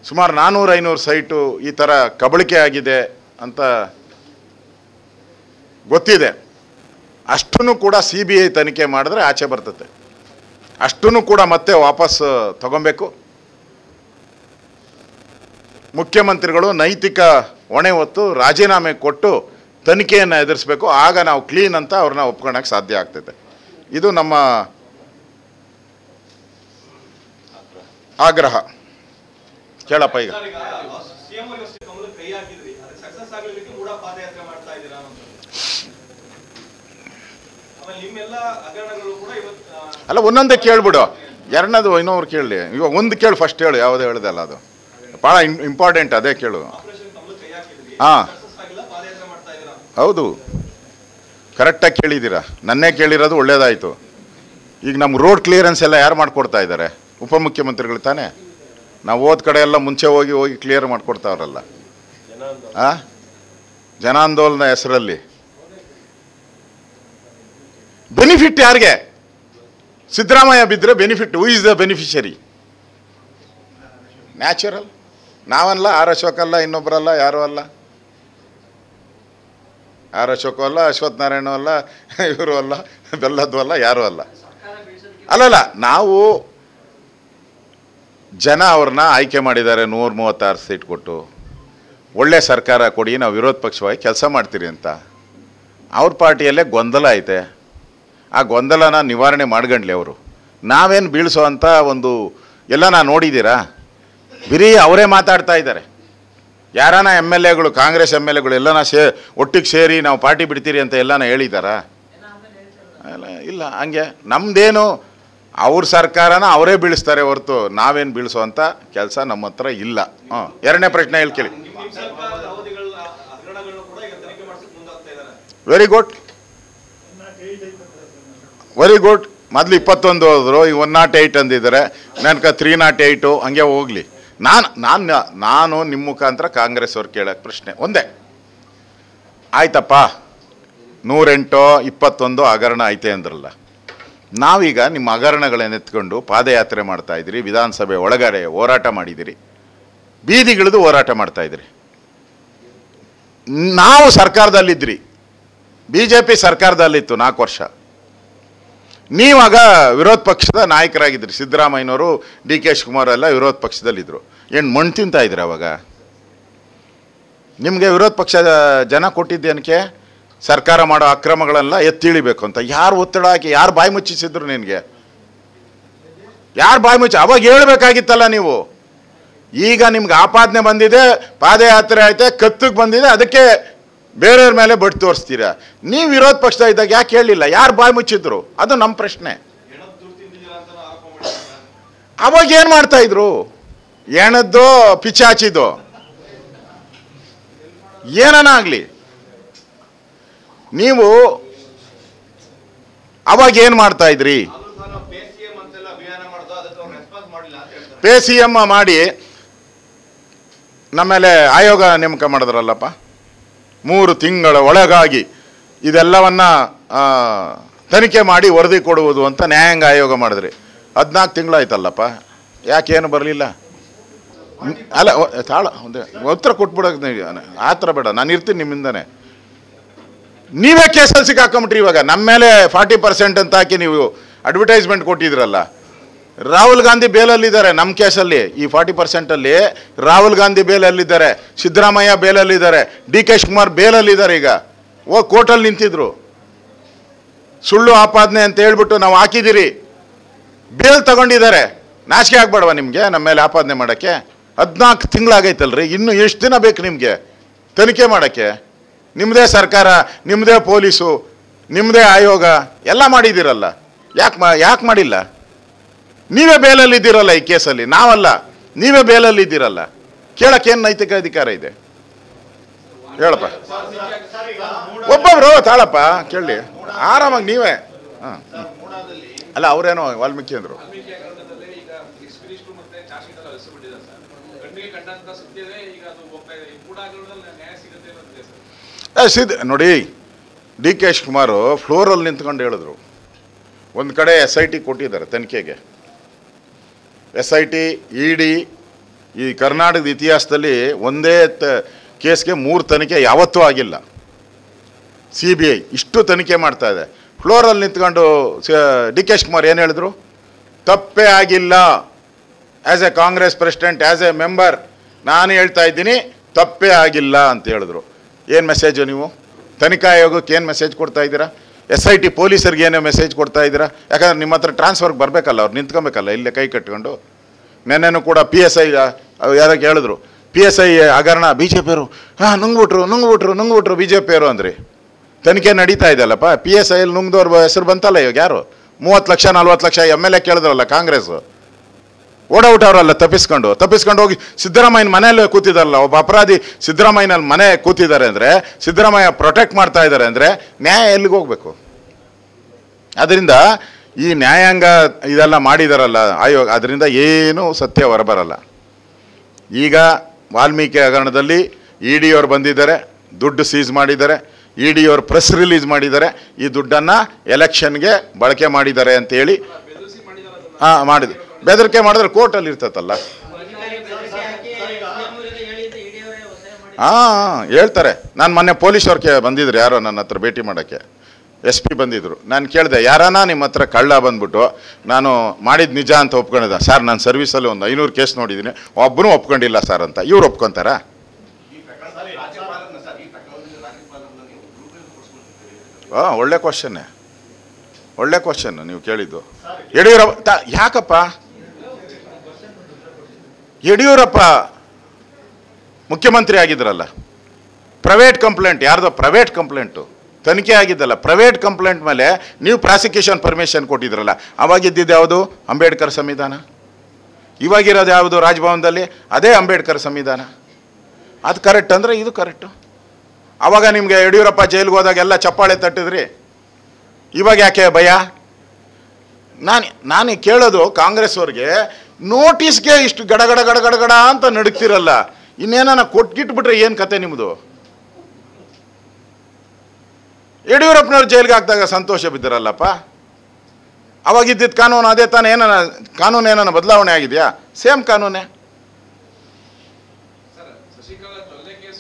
ಸುಮಾರು 400-500 ಸೈಟು ಈ ಥರ ಕಬಳಿಕೆ ಆಗಿದೆ ಅಂತ ಗೊತ್ತಿದೆ. ಅಷ್ಟನ್ನು ಕೂಡ CBI ತನಿಖೆ ಮಾಡಿದ್ರೆ ಆಚೆ ಬರ್ತದೆ. ಅಷ್ಟನ್ನು ಕೂಡ ಮತ್ತೆ ವಾಪಸ್ ತಗೊಬೇಕು. ಮುಖ್ಯಮಂತ್ರಿಗಳು ನೈತಿಕ ಹೊಣೆ ಹೊತ್ತು ರಾಜೀನಾಮೆ ಕೊಟ್ಟು ತನಿಖೆಯನ್ನು ಎದುರಿಸಬೇಕು. ಆಗ ನಾವು ಕ್ಲೀನ್ ಅಂತ ಅವ್ರನ್ನ ಒಪ್ಕೊಳ್ಳೋಕ್ಕೆ ಸಾಧ್ಯ ಆಗ್ತೈತೆ. ಇದು ನಮ್ಮ ಆಗ್ರಹ. ಕೇಳಪ್ಪ, ಈಗ ಅಲ್ಲ, ಒಂದೊಂದೇ ಕೇಳ್ಬಿಡು, ಎರಡನೇದು ಇನ್ನೊಬ್ರು ಕೇಳಲಿ. ಇವಾಗ ಒಂದು ಕೇಳು, ಫಸ್ಟ್ ಹೇಳು, ಯಾವುದೇ ಹೇಳ್ದಲ್ಲ, ಅದು ಭಾಳ ಇಂಪಾರ್ಟೆಂಟ್, ಅದೇ ಕೇಳು. ಹೌದು, ಕರೆಕ್ಟಾಗಿ ಕೇಳಿದ್ದೀರಾ. ನನ್ನೇ ಕೇಳಿರೋದು ಒಳ್ಳೇದಾಯಿತು. ಈಗ ನಮ್ಮ ರೋಡ್ ಕ್ಲಿಯರೆನ್ಸ್ ಎಲ್ಲ ಯಾರು ಮಾಡಿಕೊಡ್ತಾ ಇದ್ದಾರೆ? ಉಪಮುಖ್ಯಮಂತ್ರಿಗಳು ತಾನೇ. ನಾವು ಹೋದ ಕಡೆ ಎಲ್ಲ ಮುಂಚೆ ಹೋಗಿ ಕ್ಲಿಯರ್ ಮಾಡಿಕೊಡ್ತಾವ್ರಲ್ಲ. ಜನಾಂದೋಲನ ಹೆಸರಲ್ಲಿ ಬೆನಿಫಿಟ್ ಯಾರಿಗೆ? ಸಿದ್ದರಾಮಯ್ಯ ಬಿದ್ದರೆ benefit, who is the beneficiary? Natural ನಾವಲ್ಲ, ಆರ್ ಅಶೋಕ್ ಅಲ್ಲ, ಇನ್ನೊಬ್ಬರಲ್ಲ, ಯಾರೂ ಅಲ್ಲ. ಆರ್ ಅಶೋಕು ಅಲ್ಲ, ಅಶ್ವಥ್ ನಾರಾಯಣ ಅಲ್ಲ, ಇವರು ಅಲ್ಲ, ಬೆಲ್ಲದ್ದು ಅಲ್ಲ, ಯಾರೂ ಅಲ್ಲ. ಅಲ್ಲಲ್ಲ, ನಾವು ಜನ ಅವ್ರನ್ನ ಆಯ್ಕೆ ಮಾಡಿದ್ದಾರೆ 136 ಸೀಟ್ ಕೊಟ್ಟು. ಒಳ್ಳೆ ಸರ್ಕಾರ ಕೊಡಿ, ನಾವು ವಿರೋಧ ಪಕ್ಷವಾಗಿ ಕೆಲಸ ಮಾಡ್ತೀರಿ ಅಂತ. ಅವ್ರ ಪಾರ್ಟಿಯಲ್ಲೇ ಗೊಂದಲ ಐತೆ. ಆ ಗೊಂದಲನ ನಿವಾರಣೆ ಮಾಡ್ಗಂಡ್ಲಿ ಅವರು. ನಾವೇನು ಬೀಳಿಸೋ ಅಂಥ ಒಂದು ಎಲ್ಲ ನೋಡಿದ್ದೀರಾ? ಬರೀ ಅವರೇ ಮಾತಾಡ್ತಾ ಇದ್ದಾರೆ. ಯಾರಾನ ಎಮ್ ಎಲ್ ಎಗಳು, ಕಾಂಗ್ರೆಸ್ ಎಮ್ ಎಲ್ ಎಗಳು ಎಲ್ಲನ ಒಟ್ಟಿಗೆ ಸೇರಿ ನಾವು ಪಾರ್ಟಿ ಬಿಡ್ತೀರಿ ಅಂತ ಎಲ್ಲನ ಹೇಳಿದಾರಾ? ಇಲ್ಲ. ಹಂಗೆ ನಮ್ಮದೇನು ಅವ್ರ ಸರ್ಕಾರನ ಅವರೇ ಬೀಳಿಸ್ತಾರೆ ಹೊರತು ನಾವೇನು ಬೀಳಿಸೋ ಅಂಥ ಕೆಲಸ ನಮ್ಮ ಹತ್ರ ಇಲ್ಲ. ಎರಡನೇ ಪ್ರಶ್ನೆ ಹೇಳ್ಕೇಳಿ. Very good, very good. ಮೊದಲು 21 ಹೋದ್ರು, ಈಗ 108 ಅಂದಿದ್ದಾರೆ. ನನಗೆ 308 ಹಂಗೆ ಹೋಗಲಿ. ನಾನು ನಿಮ್ಮ ಮುಖಾಂತರ ಕಾಂಗ್ರೆಸ್ ಅವ್ರು ಕೇಳೋಕ್ಕೆ ಪ್ರಶ್ನೆ ಒಂದೇ. ಆಯ್ತಪ್ಪ, 108 21 ಹಗರಣ ಐತೆ ಅಂದ್ರಲ್ಲ, ನಾವೀಗ ನಿಮ್ಮ ಹಗರಣಗಳನ್ನೆತ್ಕೊಂಡು ಪಾದಯಾತ್ರೆ ಮಾಡ್ತಾಯಿದ್ದೀರಿ, ವಿಧಾನಸಭೆ ಒಳಗಡೆ ಹೋರಾಟ ಮಾಡಿದ್ದೀರಿ, ಬೀದಿಗಿಳಿದು ಹೋರಾಟ ಮಾಡ್ತಾಯಿದ್ದೀರಿ. ನಾವು ಸರ್ಕಾರದಲ್ಲಿದ್ದಿರಿ, BJP ಸರ್ಕಾರದಲ್ಲಿತ್ತು 4 ವರ್ಷ. ನೀವಾಗ ವಿರೋಧ ಪಕ್ಷದ ನಾಯಕರಾಗಿದ್ದರು. ಸಿದ್ದರಾಮಯ್ಯನವರು, DK ಶಿವಕುಮಾರ್ ಎಲ್ಲ ವಿರೋಧ ಪಕ್ಷದಲ್ಲಿದ್ದರು. ಏನು ಮಣ್ಣು ತಿಂತಾ ಇದ್ರಿ ಅವಾಗ? ನಿಮಗೆ ವಿರೋಧ ಪಕ್ಷದ ಜನ ಕೊಟ್ಟಿದ್ದೇನಕ್ಕೆ? ಸರ್ಕಾರ ಮಾಡೋ ಅಕ್ರಮಗಳೆಲ್ಲ ಎತ್ತಿಳಿಬೇಕು ಅಂತ. ಯಾರು ಒತ್ತಡ ಹಾಕಿ, ಯಾರು ಬಾಯಿ ಮುಚ್ಚಿಸಿದ್ರು ನಿನಗೆ? ಯಾರು ಬಾಯಿ ಮುಚ್ಚಿ? ಅವಾಗ ಹೇಳ್ಬೇಕಾಗಿತ್ತಲ್ಲ ನೀವು. ಈಗ ನಿಮ್ಗೆ ಆಪಾದನೆ ಬಂದಿದೆ, ಪಾದಯಾತ್ರೆ ಐತೆ, ಕತ್ತಿಗೆ ಬಂದಿದೆ, ಅದಕ್ಕೆ ಬೇರೆಯವ್ರ ಮೇಲೆ ಬಡ್ಡು ತೋರಿಸ್ತೀರಾ. ನೀವು ವಿರೋಧ ಪಕ್ಷ ಇದ್ದಾಗ ಯಾಕೆ ಹೇಳಲಿಲ್ಲ? ಯಾರು ಬಾಯಿ ಮುಚ್ಚಿದ್ರು? ಅದು ನಮ್ಮ ಪ್ರಶ್ನೆ. ಅವಾಗ ಏನು ಮಾಡ್ತಾ ಇದ್ರು? ಎಣದ್ದು ಪಿಚಾಚಿದು ಏನನಾಗ್ಲಿ, ನೀವು ಅವಾಗ ಏನು ಮಾಡ್ತಾ ಇದ್ರಿ? PCM ಮಾಡಿ ನಮ್ಮೇಲೆ ಆಯೋಗ ನೇಮಕ ಮಾಡಿದ್ರಲ್ಲಪ್ಪ. 3 ತಿಂಗಳ ಒಳಗಾಗಿ ಇದೆಲ್ಲವನ್ನ ತನಿಖೆ ಮಾಡಿ ವರದಿ ಕೊಡುವುದು ಅಂತ ನ್ಯಾಯಾಂಗ ಆಯೋಗ ಮಾಡಿದ್ರಿ. 14 ತಿಂಗಳಾಯ್ತಲ್ಲಪ್ಪ, ಯಾಕೇನು ಬರಲಿಲ್ಲ? ಅಲ್ಲ, ತಾಳ ಒಂದೇ ಉತ್ತರ ಕೊಟ್ಬಿಡೋಕೆ ಆ ಥರ ಬೇಡ, ನಾನು ಇರ್ತೀನಿ ನಿಮ್ಮಿಂದನೇ. ನೀವೇ ಕೇಸಲ್ಲಿ ಸಿಕ್ಕಾಕೊಂಬಿಟ್ರಿ. ಇವಾಗ ನಮ್ಮ ಮೇಲೆ 40% ಅಂತ ಹಾಕಿ ನೀವು ಅಡ್ವರ್ಟೈಸ್ಮೆಂಟ್ ಕೊಟ್ಟಿದ್ರಲ್ಲ. ರಾಹುಲ್ ಗಾಂಧಿ ಬೇಲಲ್ಲಿದ್ದಾರೆ ನಮ್ಮ ಕೇಸಲ್ಲಿ. ಈ 40%ಅಲ್ಲಿ ರಾಹುಲ್ ಗಾಂಧಿ ಬೇಲಲ್ಲಿದ್ದಾರೆ, ಸಿದ್ದರಾಮಯ್ಯ ಬೇಲಲ್ಲಿದ್ದಾರೆ, DK ಶಿವಕುಮಾರ್ ಬೇಲಲ್ಲಿದ್ದಾರೆ. ಈಗ ಹೋಗಿ ಕೋರ್ಟಲ್ಲಿ ನಿಂತಿದ್ರು. ಸುಳ್ಳು ಆಪಾದನೆ ಅಂತ ಹೇಳ್ಬಿಟ್ಟು ನಾವು ಹಾಕಿದ್ದೀರಿ, ಬೇಲ್ ತಗೊಂಡಿದ್ದಾರೆ. ನಾಚಿಕೆ ಆಗ್ಬೇಡವಾ ನಿಮಗೆ ನಮ್ಮ ಮೇಲೆ ಆಪಾದನೆ ಮಾಡೋಕ್ಕೆ? 14 ತಿಂಗಳಾಗೈತಲ್ರಿ, ಇನ್ನು ಎಷ್ಟು ದಿನ ಬೇಕು ನಿಮಗೆ ತನಿಖೆ ಮಾಡೋಕ್ಕೆ? ನಿಮ್ಮದೇ ಸರ್ಕಾರ, ನಿಮ್ಮದೇ ಪೊಲೀಸು, ನಿಮ್ಮದೇ ಆಯೋಗ ಎಲ್ಲ ಮಾಡಿದ್ದೀರಲ್ಲ. ಯಾಕೆ ಮಾಡಿಲ್ಲ? ನೀವೇ ಬೇಲಲ್ಲಿದ್ದೀರಲ್ಲ ಈ ಕೇಸಲ್ಲಿ, ನಾವಲ್ಲ. ನೀವೇ ಬೇಲಲ್ಲಿದ್ದೀರಲ್ಲ. ಕೇಳಕ್ಕೇನು ನೈತಿಕ ಅಧಿಕಾರ ಇದೆ ಹೇಳಪ್ಪ? ಒಬ್ಬೊಬ್ರು ತಾಳಪ್ಪ ಕೇಳಿ ಆರಾಮಾಗಿ ನೀವೇ. ಅಲ್ಲ, ಅವರೇನೋ ವಾಲ್ಮೀಕಿ ಅಂದರು. ನೋಡಿ, DK ಶಿವಕುಮಾರ್ ಫ್ಲೋರಲ್ಲಿ ನಿಂತ್ಕೊಂಡು ಹೇಳಿದ್ರು. ಒಂದು ಕಡೆ SIT ಕೊಟ್ಟಿದ್ದಾರೆ ತನಿಖೆಗೆ. SIT, ED ಈ ಕರ್ನಾಟಕದ ಇತಿಹಾಸದಲ್ಲಿ ಒಂದೇ ಕೇಸ್ಗೆ 3 ತನಿಖೆ ಯಾವತ್ತೂ ಆಗಿಲ್ಲ. CBI ಇಷ್ಟು ತನಿಖೆ ಮಾಡ್ತಾ ಇದೆ. ಫ್ಲೋರಲ್ಲಿ ನಿಂತ್ಕೊಂಡು DK ಶಿವಕುಮಾರ್ ಏನು ಹೇಳಿದ್ರು? ತಪ್ಪೇ ಆಗಿಲ್ಲ. As A Congress president, as A member ನಾನು ಹೇಳ್ತಾ ಇದ್ದೀನಿ, ತಪ್ಪೇ ಆಗಿಲ್ಲ ಅಂತ ಹೇಳಿದ್ರು. ಏನು ಮೆಸೇಜು ನೀವು? ತನಿಖಾ ಆಯೋಗಕ್ಕೆ ಏನು ಮೆಸೇಜ್ ಕೊಡ್ತಾ ಇದ್ದೀರಾ? SIT ಪೊಲೀಸರಿಗೆ ಏನೋ ಮೆಸೇಜ್ ಕೊಡ್ತಾ ಇದ್ದೀರಾ? ಯಾಕಂದ್ರೆ ನಿಮ್ಮ ಹತ್ರ ಟ್ರಾನ್ಸ್ಫರ್ಗೆ ಬರಬೇಕಲ್ಲ, ಅವ್ರು ನಿಂತ್ಕೊಬೇಕಲ್ಲ ಇಲ್ಲೇ ಕೈ ಕಟ್ಕೊಂಡು. ನೆನ್ನೆನೂ ಕೂಡ PSI ಯಾರಕ್ಕೆ ಹೇಳಿದ್ರು, PSI ಹಗರಣ BJPಯವರು ನುಂಗ್ಬಿಟ್ರು BJPಯವರು ಅಂದ್ರಿ. ತನಿಖೆ ನಡೀತಾ ಇದೆಯಲ್ಲಪ್ಪ. PSIಯಲ್ಲಿ ನುಂಗ್ದವ್ರ ಹೆಸರು ಬಂತಲ್ಲ ಇವಾಗ. ಯಾರು 30 ಲಕ್ಷ 40 ಲಕ್ಷ MLA ಕೇಳಿದ್ರಲ್ಲ ಕಾಂಗ್ರೆಸ್. ಓಡೌಟವ್ರಲ್ಲ ತಪ್ಪಿಸ್ಕೊಂಡು ಹೋಗಿ ಸಿದ್ದರಾಮಯ್ಯನ ಮನೆಯಲ್ಲೇ ಕೂತಿದಾರಲ್ಲ. ಒಬ್ಬ ಅಪರಾಧಿ ಸಿದ್ದರಾಮಯ್ಯನಲ್ಲಿ ಮನೆ ಕೂತಿದ್ದಾರೆ ಅಂದರೆ, ಸಿದ್ದರಾಮಯ್ಯ ಪ್ರೊಟೆಕ್ಟ್ ಮಾಡ್ತಾ ಇದ್ದಾರೆ ಅಂದರೆ ನ್ಯಾಯ ಎಲ್ಲಿಗೆ ಹೋಗ್ಬೇಕು? ಅದರಿಂದ ಈ ನ್ಯಾಯಾಂಗ ಇದೆಲ್ಲ ಮಾಡಿದಾರಲ್ಲ ಆಯೋಗ, ಅದರಿಂದ ಏನೂ ಸತ್ಯ ಹೊರಬರಲ್ಲ. ಈಗ ವಾಲ್ಮೀಕಿ ಹಗರಣದಲ್ಲಿ ED ಅವ್ರು ಬಂದಿದ್ದಾರೆ, ದುಡ್ಡು ಸೀಸ್ ಮಾಡಿದ್ದಾರೆ. ED ಅವ್ರು ಪ್ರೆಸ್ ರಿಲೀಸ್ ಮಾಡಿದ್ದಾರೆ. ಈ ದುಡ್ಡನ್ನು ಎಲೆಕ್ಷನ್ಗೆ ಬಳಕೆ ಮಾಡಿದ್ದಾರೆ ಅಂತೇಳಿ ಮಾಡಿದ್ರು. ಬೆದರಿಕೆ ಮಾಡಿದ್ರೆ ಕೋರ್ಟಲ್ಲಿ ಇರ್ತೈತಲ್ಲ. ಹೇಳ್ತಾರೆ. ನಾನು ಮೊನ್ನೆ ಪೊಲೀಸವ್ರಿಗೆ ಬಂದಿದ್ರು, ಯಾರೋ ನನ್ನ ಹತ್ರ ಭೇಟಿ ಮಾಡೋಕ್ಕೆ, SP ಬಂದಿದ್ರು. ನಾನು ಕೇಳಿದೆ, ಯಾರಾನ ನಿಮ್ಮ ಹತ್ರ ಕಳ್ಳ ಬಂದ್ಬಿಟ್ಟು ನಾನು ಮಾಡಿದ ನಿಜ ಅಂತ ಒಪ್ಕೊಂಡಿದ್ದ? ಸರ್, ನಾನು ಸರ್ವಿಸಲ್ಲಿ ಒಂದು 500 ಕೇಸ್ ನೋಡಿದ್ದೀನಿ, ಒಬ್ಬನೂ ಒಪ್ಕೊಂಡಿಲ್ಲ ಸರ್ ಅಂತ. ಇವ್ರು ಒಪ್ಕೊತಾರಾ? ಒಳ್ಳೆ ಕ್ವಶನ್ನೇ, ಒಳ್ಳೆ ಕ್ವಶನ್ ನೀವು ಕೇಳಿದ್ದು. ಯಡಿಯೂರಪ್ಪ ಯಾಕಪ್ಪ ಯಡಿಯೂರಪ್ಪ ಮುಖ್ಯಮಂತ್ರಿ ಆಗಿದ್ರಲ್ಲ, ಪ್ರೈವೇಟ್ ಕಂಪ್ಲೇಂಟ್, ಯಾರ್ದೋ ಪ್ರೈವೇಟ್ ಕಂಪ್ಲೇಂಟು ತನಿಖೆ ಆಗಿದ್ದಲ್ಲ, ಪ್ರೈವೇಟ್ ಕಂಪ್ಲೇಂಟ್ ಮೇಲೆ ನೀವು ಪ್ರಾಸಿಕ್ಯೂಷನ್ ಪರ್ಮಿಷನ್ ಕೊಟ್ಟಿದ್ರಲ್ಲ, ಅವಾಗಿದ್ದಿದ್ದು ಯಾವುದು? ಅಂಬೇಡ್ಕರ್ ಸಂವಿಧಾನ. ಇವಾಗಿರೋದು ಯಾವುದು? ರಾಜಭವನದಲ್ಲಿ ಅದೇ ಅಂಬೇಡ್ಕರ್ ಸಂವಿಧಾನ. ಅದು ಕರೆಕ್ಟ್ ಅಂದರೆ ಇದು ಕರೆಕ್ಟು. ಆವಾಗ ನಿಮಗೆ ಯಡಿಯೂರಪ್ಪ ಜೈಲಿಗೆ ಹೋದಾಗ ಎಲ್ಲ ಚಪ್ಪಾಳೆ ತಟ್ಟಿದ್ರಿ, ಇವಾಗ ಯಾಕೆ ಭಯ? ನಾನು ಕೇಳೋದು ಕಾಂಗ್ರೆಸ್ ಅವ್ರಿಗೆ, ನೋಟಿಸ್ಗೆ ಇಷ್ಟು ಗಡಗಡ ಗಡಗಡಗಡ ಅಂತ ನಡುಕ್ತಿರಲ್ಲ, ಇನ್ನೇನ ಕೊಟ್ಗಿಟ್ಬಿಟ್ರೆ ಏನು ಕತೆ ನಿಮ್ಮದು? ಯಡಿಯೂರಪ್ಪನವ್ರು ಜೈಲಿಗೆ ಹಾಕಿದಾಗ ಸಂತೋಷ ಬಿದ್ದರಲ್ಲಪ್ಪ, ಅವಾಗಿದ್ದಿದ್ದು ಕಾನೂನು ಅದೇ ತಾನೇ, ಕಾನೂನು ಏನಾನ ಬದಲಾವಣೆ ಆಗಿದೆಯಾ? ಸೇಮ್ ಕಾನೂನೇ.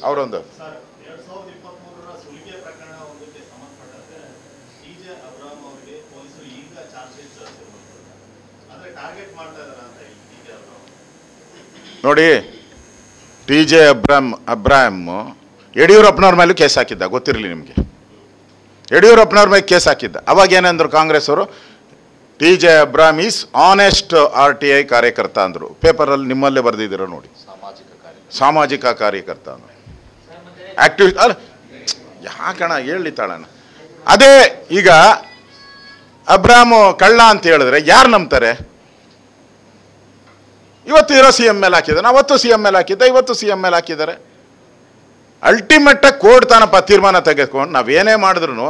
ಅವರೊಂದು ನೋಡಿ, TJ ಅಬ್ರಾಹಂ ಯಡಿಯೂರಪ್ಪನವ್ರ ಮೇಲೂ ಕೇಸ್ ಹಾಕಿದ್ದ, ಗೊತ್ತಿರಲಿ ನಿಮಗೆ. ಯಡಿಯೂರಪ್ಪನವ್ರ ಮೇಲೆ ಕೇಸ್ ಹಾಕಿದ್ದ. ಅವಾಗ ಏನಂದ್ರು ಕಾಂಗ್ರೆಸ್ ಅವರು? TJ Abraham is honest RTI ಕಾರ್ಯಕರ್ತ ಅಂದರು. ಪೇಪರಲ್ಲಿ ನಿಮ್ಮಲ್ಲೇ ಬರೆದಿದ್ದೀರ ನೋಡಿ, ಸಾಮಾಜಿಕ ಕಾರ್ಯಕರ್ತ ಅಂದರು. ಆಕ್ಟಿವಿಸ್ಟ್ ಅಲ್ಲ, ಯಾಕಣ ಹೇಳಿ ತಾಳಣ. ಅದೇ ಈಗ ಅಬ್ರಾಹಂ ಕಳ್ಳ ಅಂತ ಹೇಳಿದ್ರೆ ಯಾರು ನಂಬ್ತಾರೆ? ಇವತ್ತು ಇರೋ CM ಮೇಲೆ ಹಾಕಿದ್ದಾನೆ, ಅವತ್ತು CM ಮೇಲೆ ಹಾಕಿದ್ದ, ಇವತ್ತು CM ಮೇಲೆ ಹಾಕಿದ್ದಾರೆ. ಅಲ್ಟಿಮೇಟಾಗಿ ಕೋರ್ಟ್ ತಾನಪ್ಪ ತೀರ್ಮಾನ ತೆಗೆದುಕೊಂಡು ನಾವೇನೇ ಮಾಡಿದ್ರು,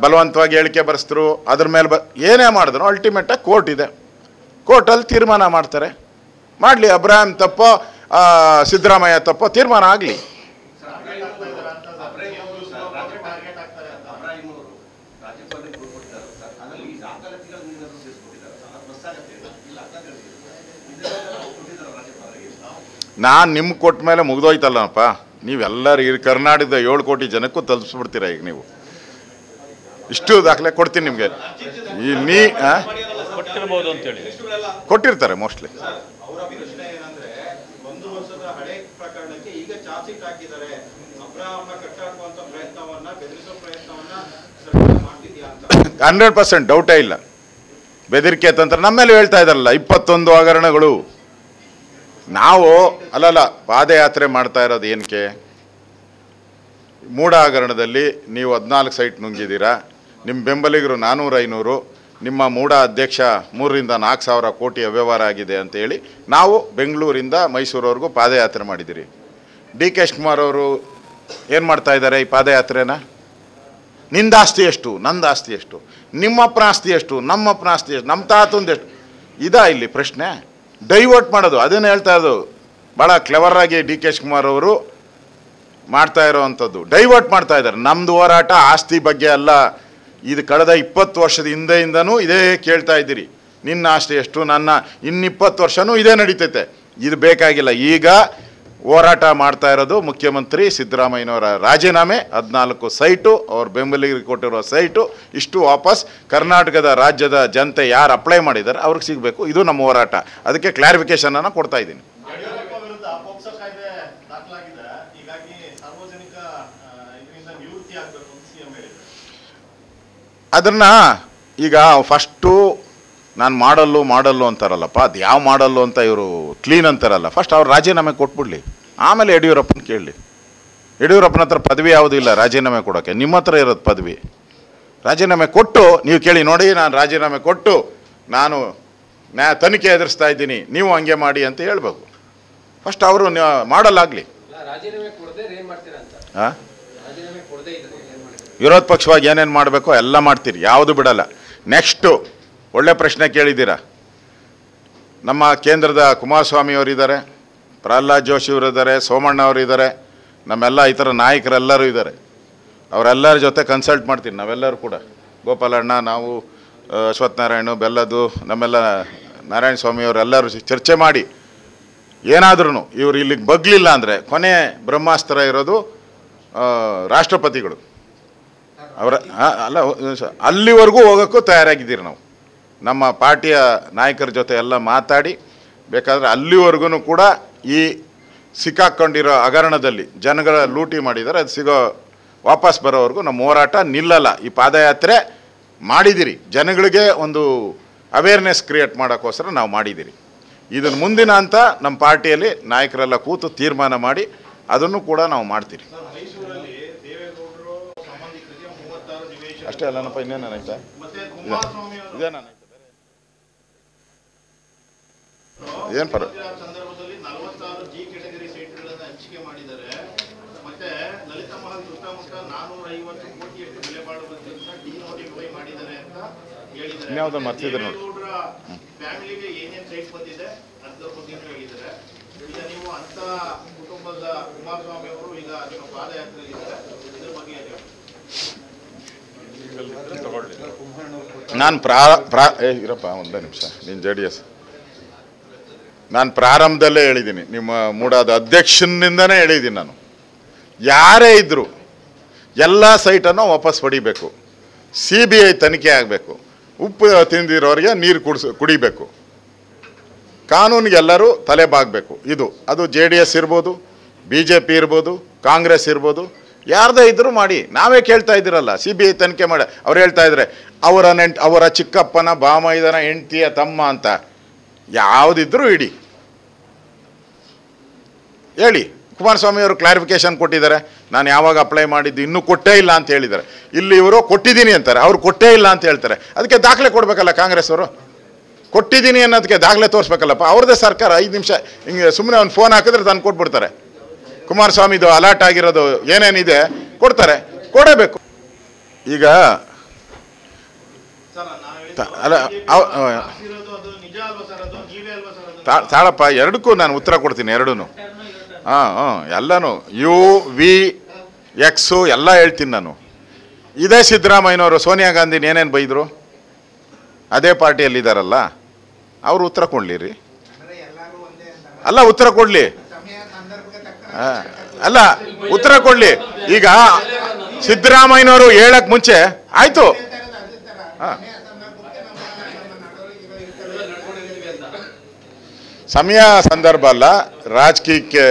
ಬಲವಂತವಾಗಿ ಹೇಳಿಕೆ ಬರೆಸಿದ್ರು, ಅದ್ರ ಮೇಲೆ ಏನೇ ಮಾಡಿದ್ರು ಅಲ್ಟಿಮೇಟಾಗಿ ಕೋರ್ಟ್ ಇದೆ, ಕೋರ್ಟಲ್ಲಿ ತೀರ್ಮಾನ ಮಾಡ್ತಾರೆ. ಮಾಡಲಿ, ಅಬ್ರಾಹಂ ತಪ್ಪೋ ಸಿದ್ದರಾಮಯ್ಯ ತಪ್ಪೋ ತೀರ್ಮಾನ ಆಗಲಿ. ನಾನು ನಿಮ್ಗೆ ಕೊಟ್ಟ ಮೇಲೆ ಮುಗ್ದೋಯ್ತಲ್ಲಪ್ಪ, ನೀವೆಲ್ಲರೂ ಈ ಕರ್ನಾಟಕದ 7 ಕೋಟಿ ಜನಕ್ಕೂ ತಲುಪಿಸ್ಬಿಡ್ತೀರ. ಈಗ ನೀವು ಇಷ್ಟು ದಾಖಲೆ ಕೊಡ್ತೀನಿ ನಿಮಗೆ. ಕೊಟ್ಟಿರ್ತಾರೆ ಮೋಸ್ಟ್ಲಿ. $100% ಡೌಟೇ ಇಲ್ಲ. ಬೆದರಿಕೆ ತಂತ್ರ ನಮ್ಮ ಮೇಲೆ ಹೇಳ್ತಾ ಇದ್ದಾರಲ್ಲ, 21 ಹಗರಣಗಳು. ನಾವು ಅಲ್ಲಲ್ಲ ಪಾದಯಾತ್ರೆ ಮಾಡ್ತಾ ಇರೋದು ಏನಕ್ಕೆ? ಮೂಡ ಹಗರಣದಲ್ಲಿ ನೀವು 14 ಸೈಟ್ ನುಂಗಿದ್ದೀರಾ, ನಿಮ್ಮ ಬೆಂಬಲಿಗರು 400-500, ನಿಮ್ಮ ಮೂಡ ಅಧ್ಯಕ್ಷ 3,000-4,000 ಕೋಟಿ ಅವ್ಯವಹಾರ ಆಗಿದೆ ಅಂತೇಳಿ ನಾವು ಬೆಂಗಳೂರಿಂದ ಮೈಸೂರವರೆಗೂ ಪಾದಯಾತ್ರೆ ಮಾಡಿದ್ದೀರಿ. DK ಶಿವಕುಮಾರ್ ಅವರು ಏನು ಮಾಡ್ತಾ ಇದ್ದಾರೆ ಈ ಪಾದಯಾತ್ರೆನ? ನಿಂದ ಆಸ್ತಿ ಎಷ್ಟು, ನಂದು ಆಸ್ತಿ ಎಷ್ಟು, ನಿಮ್ಮಪ್ಪನ ಆಸ್ತಿ ಎಷ್ಟು, ನಮ್ಮಪ್ಪನ ಆಸ್ತಿ ಎಷ್ಟು, ನಮ್ಮ ತಾತಂದು ಎಷ್ಟು? ಇದಾ ಇಲ್ಲಿ ಪ್ರಶ್ನೆ? ಡೈವರ್ಟ್ ಮಾಡೋದು, ಅದನ್ನು ಹೇಳ್ತಾ ಇರೋದು. ಭಾಳ ಕ್ಲೆವರಾಗಿ DK ಶಿವಕುಮಾರ್ ಅವರು ಮಾಡ್ತಾ ಇರೋವಂಥದ್ದು, ಡೈವರ್ಟ್ ಮಾಡ್ತಾ ಇದ್ದಾರೆ. ನಮ್ಮದು ಹೋರಾಟ ಆಸ್ತಿ ಬಗ್ಗೆ ಅಲ್ಲ, ಇದು ಕಳೆದ 20 ವರ್ಷದ ಹಿಂದೆಯಿಂದನೂ ಇದೇ ಕೇಳ್ತಾ ಇದ್ದೀರಿ. ನಿನ್ನ ಆಸ್ತಿ ಎಷ್ಟು, ನನ್ನ, ಇನ್ನು 20 ವರ್ಷನೂ ಇದೇ ನಡೀತೈತೆ. ಇದು ಬೇಕಾಗಿಲ್ಲ. ಈಗ ಹೋರಾಟ ಮಾಡ್ತಾ ಇರೋದು ಮುಖ್ಯಮಂತ್ರಿ ಸಿದ್ದರಾಮಯ್ಯನವರ ರಾಜೀನಾಮೆ, 14 ಸೈಟು, ಅವ್ರ ಬೆಂಬಲಿಗರಿಗೆ ಕೊಟ್ಟಿರೋ ಸೈಟು, ಇಷ್ಟು ವಾಪಸ್ ಕರ್ನಾಟಕದ ರಾಜ್ಯದ ಜನತೆ ಯಾರು ಅಪ್ಲೈ ಮಾಡಿದ್ದಾರೆ ಅವ್ರಿಗೆ ಸಿಗಬೇಕು. ಇದು ನಮ್ಮ ಹೋರಾಟ. ಅದಕ್ಕೆ ಕ್ಲಾರಿಫಿಕೇಶನನ್ನು ಕೊಡ್ತಾ ಇದ್ದೀನಿ. ಅದನ್ನು ಈಗ ಫಸ್ಟು ನಾನು ಮಾಡಲ್ಲು ಅಂತಾರಲ್ಲಪ್ಪ, ಅದು ಯಾವ ಮಾಡಲ್ಲು ಅಂತ ಇವರು ಕ್ಲೀನ್ ಅಂತಾರಲ್ಲ, ಫಸ್ಟ್ ಅವ್ರು ರಾಜೀನಾಮೆ ಕೊಟ್ಬಿಡ್ಲಿ, ಆಮೇಲೆ ಯಡಿಯೂರಪ್ಪನ ಕೇಳಲಿ. ಯಡಿಯೂರಪ್ಪನ ಹತ್ರ ಪದವಿ ಯಾವುದೂ ಇಲ್ಲ ರಾಜೀನಾಮೆ ಕೊಡೋಕ್ಕೆ, ನಿಮ್ಮ ಹತ್ರ ಇರೋದು ಪದವಿ. ರಾಜೀನಾಮೆ ಕೊಟ್ಟು ನೀವು ಕೇಳಿ ನೋಡಿ, ನಾನು ರಾಜೀನಾಮೆ ಕೊಟ್ಟು ನಾನು ತನಿಖೆ ಎದುರಿಸ್ತಾ ಇದ್ದೀನಿ, ನೀವು ಹಂಗೆ ಮಾಡಿ ಅಂತ ಹೇಳ್ಬೇಕು. ಫಸ್ಟ್ ಅವರು ಮಾಡಲಾಗಲಿ. ಹಾಂ, ವಿರೋಧ ಪಕ್ಷವಾಗಿ ಏನೇನು ಮಾಡಬೇಕೋ ಎಲ್ಲ ಮಾಡ್ತೀರಿ, ಯಾವುದು ಬಿಡಲ್ಲ. ನೆಕ್ಸ್ಟು ಒಳ್ಳೆ ಪ್ರಶ್ನೆ ಕೇಳಿದ್ದೀರಾ. ನಮ್ಮ ಕೇಂದ್ರದ ಕುಮಾರಸ್ವಾಮಿ ಅವರಿದ್ದಾರೆ, ಪ್ರಹ್ಲಾದ್ ಜೋಶಿ ಅವರಿದ್ದಾರೆ, ಸೋಮಣ್ಣ ಅವರಿದ್ದಾರೆ, ನಮ್ಮೆಲ್ಲ ಇತರ ನಾಯಕರೆಲ್ಲರೂ ಇದ್ದಾರೆ. ಅವರೆಲ್ಲರ ಜೊತೆ ಕನ್ಸಲ್ಟ್ ಮಾಡ್ತೀನಿ ನಾವೆಲ್ಲರೂ ಕೂಡ. ಗೋಪಾಲಣ್ಣ, ನಾವು, ಅಶ್ವತ್ಥನಾರಾಯಣ, ಬೆಲ್ಲದು, ನಮ್ಮೆಲ್ಲ ನಾರಾಯಣ ಸ್ವಾಮಿ ಅವರೆಲ್ಲರೂ ಚರ್ಚೆ ಮಾಡಿ ಏನಾದ್ರೂ ಇವರು ಇಲ್ಲಿಗೆ ಬಗ್ಲಿಲ್ಲ ಅಂದರೆ ಕೊನೆ ಬ್ರಹ್ಮಾಸ್ತ್ರ ಇರೋದು ರಾಷ್ಟ್ರಪತಿಗಳು. ಅವರ ಅಲ್ಲ, ಅಲ್ಲಿವರೆಗೂ ಹೋಗೋಕ್ಕೂ ತಯಾರಾಗಿದ್ದೀರಿ ನಾವು. ನಮ್ಮ ಪಾರ್ಟಿಯ ನಾಯಕರ ಜೊತೆ ಎಲ್ಲ ಮಾತಾಡಿ ಬೇಕಾದರೆ ಅಲ್ಲಿವರೆಗೂ ಕೂಡ ಈ ಸಿಕ್ಕಾಕ್ಕೊಂಡಿರೋ ಹಗರಣದಲ್ಲಿ ಜನಗಳ ಲೂಟಿ ಮಾಡಿದ್ದಾರೆ, ಅದು ಸಿಗೋ ವಾಪಸ್ ಬರೋವರೆಗೂ ನಮ್ಮ ಹೋರಾಟ ನಿಲ್ಲಲ್ಲ. ಈ ಪಾದಯಾತ್ರೆ ಮಾಡಿದಿರಿ, ಜನಗಳಿಗೆ ಒಂದು ಅವೇರ್ನೆಸ್ ಕ್ರಿಯೇಟ್ ಮಾಡೋಕ್ಕೋಸ್ಕರ ನಾವು ಮಾಡಿದಿರಿ. ಇದನ್ನು ಮುಂದಿನ ಅಂತ ನಮ್ಮ ಪಾರ್ಟಿಯಲ್ಲಿ ನಾಯಕರೆಲ್ಲ ಕೂತು ತೀರ್ಮಾನ ಮಾಡಿ ಅದನ್ನು ಕೂಡ ನಾವು ಮಾಡ್ತೀರಿ. ಅಷ್ಟೇ ಅಲ್ಲನಪ್ಪ, ಇನ್ನೇನಾಯ್ತಾ ಇದೇನಾಯ್ತು ಏನು ಪರ ಇನ್ಯಾವುದನ್ನು ಮರ್ತಿದ್ರು ನೋಡಿ. ನಾನು ಇರಪ್ಪ ಒಂದೇ ನಿಮಿಷ, ನೀನು JDS ನಾನು ಪ್ರಾರಂಭದಲ್ಲೇ ಹೇಳಿದ್ದೀನಿ, ನಿಮ್ಮ ಮೂಡಾದ ಅಧ್ಯಕ್ಷನಿಂದನೇ ಹೇಳಿದ್ದೀನಿ. ನಾನು ಯಾರೇ ಇದ್ದರೂ ಎಲ್ಲ ಸೈಟನ್ನು ವಾಪಸ್ ಪಡಿಬೇಕು, CBI ತನಿಖೆ ಆಗಬೇಕು, ಉಪ್ಪು ತಿಂದಿರೋರಿಗೆ ನೀರು ಕುಡಿಬೇಕು, ಕಾನೂನಿಗೆ ಎಲ್ಲರೂ ತಲೆ ಬಾಗಬೇಕು. ಅದು JDS ಇರ್ಬೋದು, BJP ಇರ್ಬೋದು, ಕಾಂಗ್ರೆಸ್ ಇರ್ಬೋದು, ಯಾರ್ದೇ ಇದ್ದರೂ ಮಾಡಿ. ನಾವೇ ಕೇಳ್ತಾ ಇದ್ದೀರಲ್ಲ CBI ತನಿಖೆ ಮಾಡಿ. ಅವ್ರು ಹೇಳ್ತಾ ಇದ್ದಾರೆ ಅವರ ಚಿಕ್ಕಪ್ಪನ ಬಾಮೈದನ ಹೆಂಡತಿಯ ತಮ್ಮ ಅಂತ. ಯಾವುದಿದ್ರೂ ಇಡಿ ಹೇಳಿ. ಕುಮಾರಸ್ವಾಮಿ ಅವರು ಕ್ಲಾರಿಫಿಕೇಶನ್ ಕೊಟ್ಟಿದ್ದಾರೆ, ನಾನು ಯಾವಾಗ ಅಪ್ಲೈ ಮಾಡಿದ್ದು ಇನ್ನೂ ಕೊಟ್ಟೇ ಇಲ್ಲ ಅಂತ ಹೇಳಿದ್ದಾರೆ. ಇಲ್ಲಿ ಇವರು ಕೊಟ್ಟಿದ್ದೀನಿ ಅಂತಾರೆ, ಅವ್ರು ಕೊಟ್ಟೇ ಇಲ್ಲ ಅಂತ ಹೇಳ್ತಾರೆ. ಅದಕ್ಕೆ ದಾಖಲೆ ಕೊಡಬೇಕಲ್ಲ ಕಾಂಗ್ರೆಸ್ ಅವರು. ಕೊಟ್ಟಿದ್ದೀನಿ ಅನ್ನೋದಕ್ಕೆ ದಾಖಲೆ ತೋರಿಸ್ಬೇಕಲ್ಲಪ್ಪ. ಅವ್ರದ್ದೇ ಸರ್ಕಾರ 5 ನಿಮಿಷ ಹಿಂಗೆ ಸುಮ್ಮನೆ ಒಂದು ಫೋನ್ ಹಾಕಿದ್ರೆ ತಂದು ಕೊಟ್ಬಿಡ್ತಾರೆ. ಕುಮಾರಸ್ವಾಮಿದು ಅಲರ್ಟ್ ಆಗಿರೋದು ಏನೇನಿದೆ ಕೊಡ್ತಾರೆ, ಕೊಡಬೇಕು. ಈಗ ಅಲ್ಲ ತಾಳಪ್ಪ, ಎರಡಕ್ಕೂ ನಾನು ಉತ್ತರ ಕೊಡ್ತೀನಿ, ಎರಡೂ. ಎಲ್ಲನೂ UVX ಎಲ್ಲ ಹೇಳ್ತೀನಿ ನಾನು. ಇದೇ ಸಿದ್ದರಾಮಯ್ಯನವರು ಸೋನಿಯಾ ಗಾಂಧಿನ ಏನೇನು ಬೈದರು, ಅದೇ ಪಾರ್ಟಿಯಲ್ಲಿದ್ದಾರಲ್ಲ, ಅವರು ಉತ್ತರ ಕೊಡ್ಲಿರಿ. ಅಲ್ಲ ಉತ್ತರ ಕೊಡಲಿ, ಅಲ್ಲ ಉತ್ತರ ಕೊಡಲಿ. ಈಗ ಸಿದ್ದರಾಮಯ್ಯನವರು ಹೇಳಕ್ಕೆ ಮುಂಚೆ ಆಯಿತು, ಸಮಯ ಸಂದರ್ಭ ಅಲ್ಲ, ರಾಜಕೀಯಕ್ಕೆ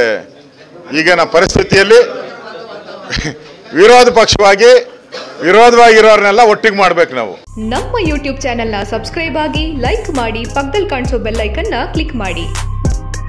ಈಗಿನ ಪರಿಸ್ಥಿತಿಯಲ್ಲಿ ವಿರೋಧವಾಗಿರೋರ್ನೆಲ್ಲ ಒಟ್ಟಿಗೆ ಮಾಡ್ಬೇಕು ನಾವು. ನಮ್ಮ ಯೂಟ್ಯೂಬ್ ಚಾನೆಲ್ನ ಸಬ್ಸ್ಕ್ರೈಬ್ ಆಗಿ, ಲೈಕ್ ಮಾಡಿ, ಪಕ್ಕದಲ್ಲಿ ಕಾಣಿಸೋ ಬೆಲ್ ಐಕನ್ನ ಕ್ಲಿಕ್ ಮಾಡಿ.